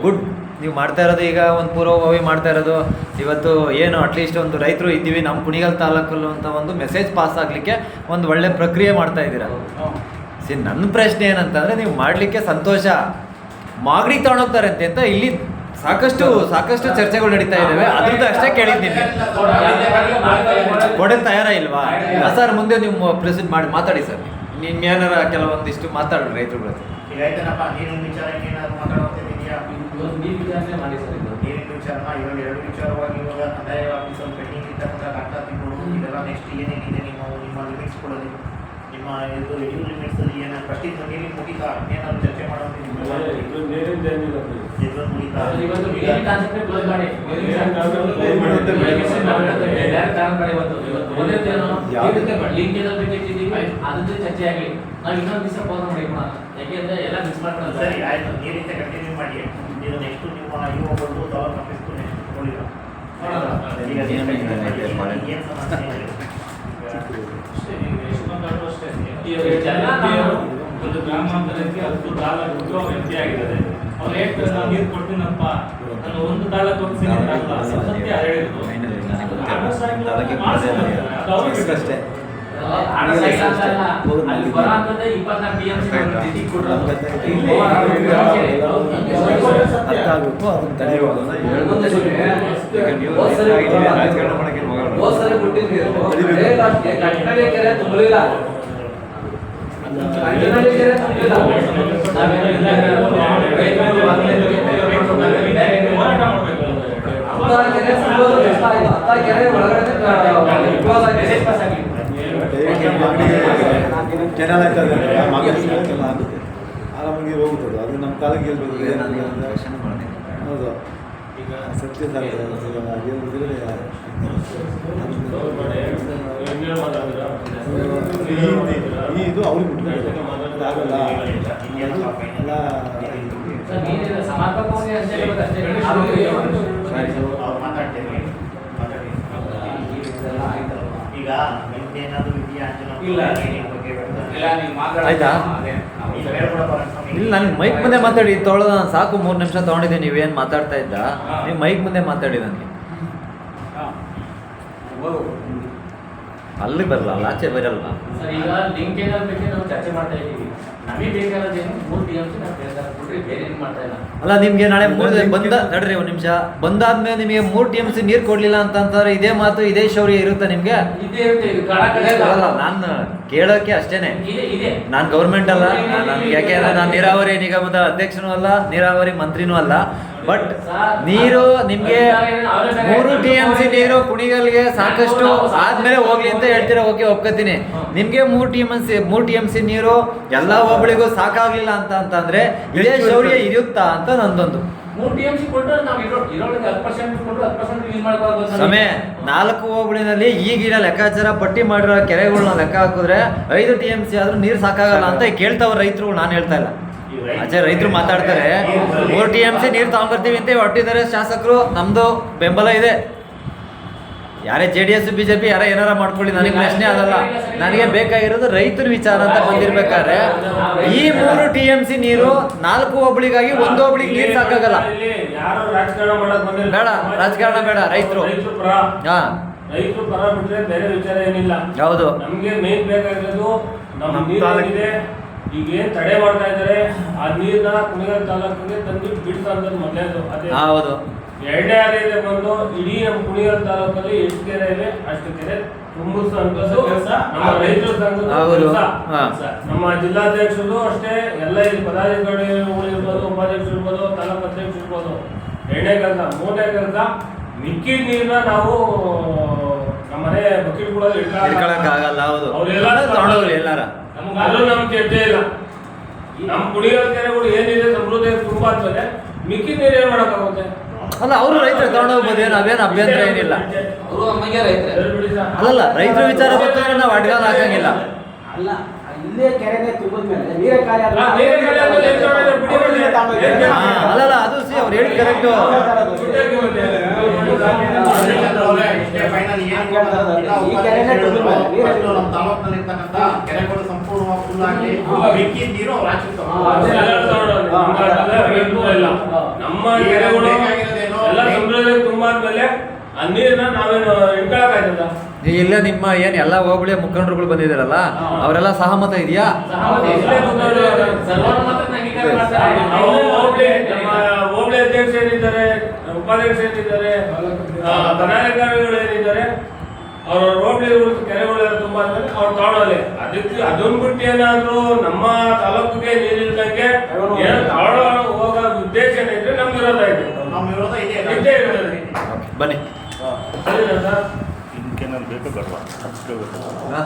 ಗುಡ್. ನೀವು ಮಾಡ್ತಾ ಇರೋದು ಈಗ ಒಂದು ಪೂರ್ವಭಾವಿ ಮಾಡ್ತಾ ಇರೋದು. ಇವತ್ತು ಏನು ಅಟ್ಲೀಸ್ಟ್ ಒಂದು ರೈತರು ಇದ್ದೀವಿ ನಮ್ಮ ಕುಣಿಗಲ್ ತಾಲೂಕಲ್ಲೂ ಅಂತ ಒಂದು ಮೆಸೇಜ್ ಪಾಸ್ ಆಗಲಿಕ್ಕೆ ಒಂದು ಒಳ್ಳೆ ಪ್ರಕ್ರಿಯೆ ಮಾಡ್ತಾ ಇದ್ದೀರಾ. ನನ್ನ ಪ್ರಶ್ನೆ ಏನಂತಂದರೆ ನೀವು ಮಾಡಲಿಕ್ಕೆ ಸಂತೋಷ, ಮಾಗಡಿಗೆ ತಗೊಂಡೋಗ್ತಾರೆ ಅಂತ ಇಲ್ಲಿ ಸಾಕಷ್ಟು ಚರ್ಚೆಗಳು ನಡೀತಾ ಇದ್ದಾವೆ. ಅದ್ರದ್ದು ಅಷ್ಟೇ ಕೇಳಿದ್ದು ನಿಮಗೆ ಕೊಡೋದು ತಯಾರ ಇಲ್ವಾ ಸರ್? ಮುಂದೆ ನೀವು ಪ್ರೆಸೆಂಟ್ ಮಾಡಿ ಮಾತಾಡಿ ಸರ್. ನಿಮ್ಮ ಏನಾರ ಕೆಲವೊಂದಿಷ್ಟು ಮಾತಾಡ್ರಿ ರೈತರುಗಳ ಹತ್ರ. ಈಗ ಆಯ್ತೇನಪ್ಪ, ನೀರಿನ ವಿಚಾರಕ್ಕೆ ಏನಾದ್ರು ಮಾತಾಡೋದಿದೆಯಾ? ನೀರು ವಿಚಾರಣೆ ಮಾಡಿ ಸರ್. ಇದು ನೀರಿನ ವಿಚಾರನ ಇವಾಗ 2 ವಿಚಾರವಾಗಿ ಇವಾಗ ಕಂದಾಯ ಆಫೀಸಲ್ಲಿ ಪೆಂಡಿಂಗ್ ಇರ್ತಕ್ಕಂಥ ದಾಖಲಾತಿಗಳು ಇದೆಲ್ಲ ನೆಕ್ಸ್ಟ್ ಏನೇನಿದೆ ನಿಮ್ಮ ಲಿಮಿಟ್ಸ್ ಕೊಡೋದು, ನಿಮ್ಮ ಇದು ರೆಡ್ಯೂ ಲಿಮಿಟ್ಸ್ ಅಲ್ಲಿ ಏನು ಫಸ್ಟ್ ಇದು ನೀರಿನ ಮುಗಿತಾ ಏನಾದ್ರು ಚರ್ಚೆ ಮಾಡೋದು ನೀರಿಂದ ಏನಿಲ್ಲ ಇದ್ರ ಮುಗಿತಾ ಇವತ್ತು ನೀರಿನ ಕಾನ್ಸೆಪ್ಟ್ ಕ್ಲೋಸ್ ಮಾಡಿ. ಅದ್ರ ಚರ್ಚೆ ಆಗಲಿ. ನಾವು ಇನ್ನೊಂದು ದಿವಸ ಫೋನ್ ಮಾಡಿಕೋಣ, ಯಾಕೆಂದ್ರೆ ಎಲ್ಲ ಮಿಸ್ ಮಾಡ್ಕೊಳ್ಳೋದು. ಸರಿ ಆಯ್ತು, ನೀರಿಂದ ಕಂಟಿನ್ಯೂ ಮಾಡಿ. ಇದು ನೆಕ್ಸ್ಟ್ ನಿಮ್ಮ ಇವು ಬಂದು ತಾಲೂಕು ಆಫೀಸ್ಗೂ ನೆಕ್ಸ್ಟ್ ಕೊಡಲಿಲ್ಲ ಈಗ ಏನು ಸಮಸ್ಯೆ ಇದೆ? ಒಂದು ಗ್ರಾಮಾಂತರಕ್ಕೆ 10 ತಾಲೂಕು ಉದ್ಯೋಗ ವ್ಯಕ್ತಿ ಆಗಿದ್ದಾರೆ. ಅವ್ರು ಹೇಳ್ತಾರೆ ನಾವು ನೀರು ಕೊಡ್ತೀನಪ್ಪ, ನಾನು ಒಂದು ತಾಲೂಕು ಹೋಗಿ ಸತ್ಯ ಹೇಳಿದ್ರು. ಅಷ್ಟೇ. ಅಲ್ಲಿ ಬರೋಂಥದ್ದೇ 24 TMC ಅರ್ಥಾಗಬೇಕು, ಅದನ್ನ ತಡೆಯುವಾಗ ಕೆನಲ್ ಆಯ್ತದೆ ಆಗುತ್ತೆ, ಆರಾಮಾಗಿ ಹೋಗ್ತದೆ. ಅದು ನಮ್ಮ ಕಾಲಕ್ಕೆ ಹೌದು. ಈಗ ಸತ್ಯ ಸಾಧ್ಯ ಇದು ಅವ್ರಿಗೆ ಬಿಟ್ಟು ಆಗಲ್ಲ ಎಲ್ಲ ಸಮರ್ಪಕವಾಗಿ ಅಷ್ಟೇ ಅವ್ರು ಮಾತಾಡ್ತೇವೆ ಈಗ ನಿಮ್ದೇನಾದ್ರು ಇದೆಯಾ ಇಲ್ಲ. ಆಯ್ತಾ? ಇಲ್ಲ, ನನಗೆ ಮೈಕ್ ಮುಂದೆ ಮಾತಾಡಿ ತೊಗೊಳ್ಳೋದು ನಾನು ಸಾಕು. 3 ನಿಮಿಷ ತೊಗೊಂಡಿದ್ದೆ. ನೀವೇನು ಮಾತಾಡ್ತಾ ಇದ್ದ, ನೀವು ಮೈಕ್ ಮುಂದೆ ಮಾತಾಡಿ. ನನಗೆ ಅಲ್ಲಿ ಬರಲ್ಲ, ಆಚೆ ಬರಲ್ಲ. ಸರ್, ಈಗ ಲಿಂಕ್ ಏನಾದ್ರು ಬಗ್ಗೆ ನಾವು ಚರ್ಚೆ ಮಾಡ್ತಾ ಇದ್ದೀವಿ. ನಮಗೆ ಬೇಕಾದದೇನು 3 TMC ನಾವು ಬಿಟ್ರೆ ಬೇರೆ ಏನು ಮಾಡ್ತಾ ಇಲ್ಲ. ಅಲ್ಲ, ನಿಮ್ಗೆ ನಾಳೆ ನಡ್ರಿ ಒಂದು ನಿಮಿಷ ಬಂದಾದ್ಮೇಲೆ ನಿಮಗೆ 3 TMC ನೀರು ಕೊಡ್ಲಿಲ್ಲ ಅಂತಂದ್ರೆ ಇದೇ ಮಾತು ಇದೇ ಶೌರ್ಯ ಇರುತ್ತೆ ನಿಮ್ಗೆ? ಇದೇ ಇರುತ್ತೆ. ಇದು ಕಡಾಕಡೆ ಅಲ್ಲ, ನಾನು ಕೇಳೋಕೆ ಅಷ್ಟೇನೆ. ಇದೆ. ನಾನು ಗೌರ್ಮೆಂಟ್ ಅಲ್ಲ, ಯಾಕೆಂದ್ರೆ ನಾನು ನೀರಾವರಿ ನಿಗಮದ ಅಧ್ಯಕ್ಷನೂ ಅಲ್ಲ, ನೀರಾವರಿ ಮಂತ್ರಿನೂ ಅಲ್ಲ. ಬಟ್ ನೀರು ನಿಮ್ಗೆ 3 TMC ನೀರು ಕುಣಿಗಲ್ಗೆ ಸಾಕಷ್ಟು ಆದ್ಮೇಲೆ ಹೋಗ್ಲಿ ಅಂತ ಹೇಳ್ತೀರಾ, ಓಕೆ ಒಪ್ಕೋತೀನಿ. ನಿಮ್ಗೆ 3 TMC ನೀರು ಎಲ್ಲ ಹೋಬಳಿಗೂ ಸಾಕಾಗ್ಲಿಲ್ಲ ಅಂತಂದ್ರೆ ಇದೇ ಶೌರ್ಯ ಇರುತ್ತಾ ಅಂತ ನಂದೊಂದು 3 TMC ಕೊಟ್ಟರೆ ನಾವು ಇರೋಳಿಗೆ 10% ಕೊಟ್ಟು 10% ಯೂಸ್ ಮಾಡ್ಕೋಬಹುದು. ಸಮಯ 4 ಹೋಬಳಿನಲ್ಲಿ ಈಗಿನ ಲೆಕ್ಕಾಚಾರ ಪಟ್ಟಿ ಮಾಡಿರೋ ಕೆರೆಗಳನ್ನ ಲೆಕ್ಕ ಹಾಕಿದ್ರೆ 5 TMC ಆದ್ರೂ ನೀರು ಸಾಕಾಗಲ್ಲ ಅಂತ ಕೇಳ್ತಾವ್ರ ರೈತರು. ನಾನು ಹೇಳ್ತಾ ಇಲ್ಲ, ಆಚೆ ರೈತರು ಮಾತಾಡ್ತಾರೆ 3 TMC ನೀರು ತಗೊಂಡ್ಬರ್ತೀವಿ ಅಂತ ಹೊಟ್ಟಿದ್ದಾರೆ ಶಾಸಕರು. ನಮ್ದು ಬೆಂಬಲ ಇದೆ. ಯಾರೇ JDS BJP ಯಾರೇ ಏನಾರ ಮಾಡ್ಕೊಳ್ಳಿ, ನನಗೆ ಪ್ರಶ್ನೆ ಆಗಲ್ಲ. ನನಗೆ ಬೇಕಾಗಿರೋದು ರೈತರ ವಿಚಾರ ಅಂತ ಬಂದಿರ್ಬೇಕಾದ್ರೆ ಈ 3 TMC ನೀರು 4 ಹೋಬಳಿಗಾಗಿ 1 ಹೋಬಳಿಗೆ ನೀರು ಸಾಕಾಗಲ್ಲ. ಬೇಡ ರಾಜಕಾರಣ ಬೇಡ, ರೈತರು ಹಾ ರೈತರು ಪರ ಬಿಟ್ರೆ ಬೇರೆ ವಿಚಾರ ಏನಿಲ್ಲ. ಹೌದು, ನಮ್ಗೆ ಮೇನ್ ಬೇಕಾಗಿರೋದು ನಮ್ಮ ನೀರಿದೆ. ಈಗ ಏನ್ ತಡೆ ಮಾಡ್ತಾ ಇದಾರೆ ಆ ನೀರ್ನ ಕುಣಿಗಲ್ ತಾಲೂಕಿಗೆ ತಂದು ಬಿಡ್ತಂದ್ ಮೊದಲೇದು ಅದೇ. ಹೌದು. ಎರಡನೇ ಅದೇ ಬಂದು ಇಡೀ ನಮ್ಮ ಕುಣಿಗಲ್ ತಾಲೂಕಲ್ಲಿ ಎಷ್ಟು ಕೆರೆ ಇದೆ ಅಷ್ಟು ಕೆರೆ ತುಂಬಿಸುವಂಥದ್ದು ನಮ್ಮ ರೈತರ ಸಂಘದ ಅವರು ಕೆಲಸ. ಹಾ. ನಮ್ಮ ಜಿಲ್ಲಾಧ್ಯಕ್ಷರು ಅಷ್ಟೇ ಎಲ್ಲ ಇಲ್ಲಿ ಪದಾಧಿಕಾರಿಗಳು ಇರ್ಬೋದು, ಉಪಾಧ್ಯಕ್ಷರು ಇರ್ಬೋದು, ತಾಲೂಕು ಅಧ್ಯಕ್ಷರು ಇರ್ಬೋದು, ಎರಡನೇ ಕೆಲಸ. ಮೂರನೇ ಕೆಲಸ, ಮಿಕ್ಕಿದ ನೀರನ್ನ ನಾವು ನಮ್ಮ ಮನೆ ಬಕೆಟ್ಗಳಲ್ಲಿ ಇಟ್ಕೊಳಕ್ಕಾಗಲ್ಲ. ಹೌದು ಅವ್ರೆಲ್ಲ ತಗೊಂಡೋಗ್ಲಿ ಎಲ್ಲಾರ. ಅಲ್ಲೂ ನಮ್ಗೆ ಚರ್ಚೆ ಇಲ್ಲ. ನಮ್ಮ ಕುಡಿಯೋ ಕೆರೆಗಳು ಏನಿದೆ ಸಮೃದ್ಧಿ ತುಂಬಾ ಆಗ್ತದೆ, ಮಿಕ್ಕಿದ ನೀರು ಏನ್ ಮಾಡಕ್ಕಾಗುತ್ತೆ? ಅಲ್ಲ ಅವರು ರೈತರು ತಗೊಂಡೋಗ್ಬೋದು, ಏನು ಅವೇನು ಅಭ್ಯಂತರ ಏನಿಲ್ಲ. ಅವರು ಅಮ್ಮಗೆ ರೈತರೇ. ಅಲ್ಲಲ್ಲ ರೈತರ ವಿಚಾರ ಬಂದ್ರೆ ನಾವು ಅಡ್ಗಾಲ ಹಾಕಂಗಿಲ್ಲ. ಅಲ್ಲ ಇಲ್ಲೇ ಕೆರೆನೇ ತುಂಬಿದ್ಮೇಲೆ ನೀರೇ ಖಾಲಿ ಆದ್ರೆ ನೀರೇ ಖಾಲಿ ಆದ್ಮೇಲೆ ಏನ್ ಮಾಡೋದು? ಅಲ್ಲಲ್ಲ ಅದು ಸಿ ಅವ್ರು ಹೇಳಿದ ಕರೆಕ್ಟು. ನಮ್ಮ ತಾಲೂಕಿನಲ್ಲಿರ್ತಕ್ಕಂಥ ಕೆರೆಗಳು ಸಂಪೂರ್ಣವಾಗಿ ಫುಲ್ ಆಗಿ ಮಿಕ್ಕಿದ ನೀರು ರಾಜ್ಯಕ್ಕೆ ನಮ್ಮ ಕೆರೆಗಳು ಎಲ್ಲ ಸಮೃದ್ಧಿ ತುಂಬಾದ್ಮೇಲೆ ಆ ನೀರನ್ನ ನಾವೇನು ಇಟ್ಕೊಳಕ್ಕಾಯ್ತದ? ಇಲ್ಲ ನಿಮ್ಮ ಏನ್ ಎಲ್ಲಾ ಹೋಬಳಿಯ ಮುಖಂಡರುಗಳು ಬಂದಿದ್ದಾರಲ್ಲ ಅವರೆಲ್ಲ ಸಹಮತ ಇದೆಯಾ? ಸರ್ವಾನುಮತಕ್ಕೆ ಅಂಗೀಕಾರ ಮಾಡ್ತಾರೆ. ನಾವು ನಮ್ಮ ಹೋಬಳಿ ಅಧ್ಯಕ್ಷ ಏನಿದ್ದಾರೆ, ಉಪಾಧ್ಯಕ್ಷ ಏನಿದ್ದಾರೆ, ಪದಾಧಿಕಾರಿಗಳು ಏನಿದ್ದಾರೆ, ಅವ್ರ ಹೋಬಳಿ ಕೆರೆಗಳೆಲ್ಲ ತುಂಬಾ ಆದ್ಮೇಲೆ ಅವ್ರು ತಗೊಳ್ಳೋಲಿ. ಅದಕ್ಕೆ ಅದನ್ನ ಬಿಟ್ಟು ಏನಾದ್ರು ನಮ್ಮ ತಾಲೂಕಿಗೆ ನೀರಿಲ್ದಂಗೆ ಏನೋ ತಗೊಳ್ಳೋ ಹೋಗೋ ಉದ್ದೇಶ ಏನಿದ್ರೆ ನಮ್ಗೆ ವಿರೋಧ ಇದೆ. ನಮ್ಮ ವಿರೋಧ ಇದೆ. ಇದ್ದೇ ಇರೋದು. ಬನ್ನಿ. ಸರಿನಾ ಸರ್? ಇದಕ್ಕೆ ನಾನು ಬೇಕಾ ಬೇಡವಾ? ಹಾ?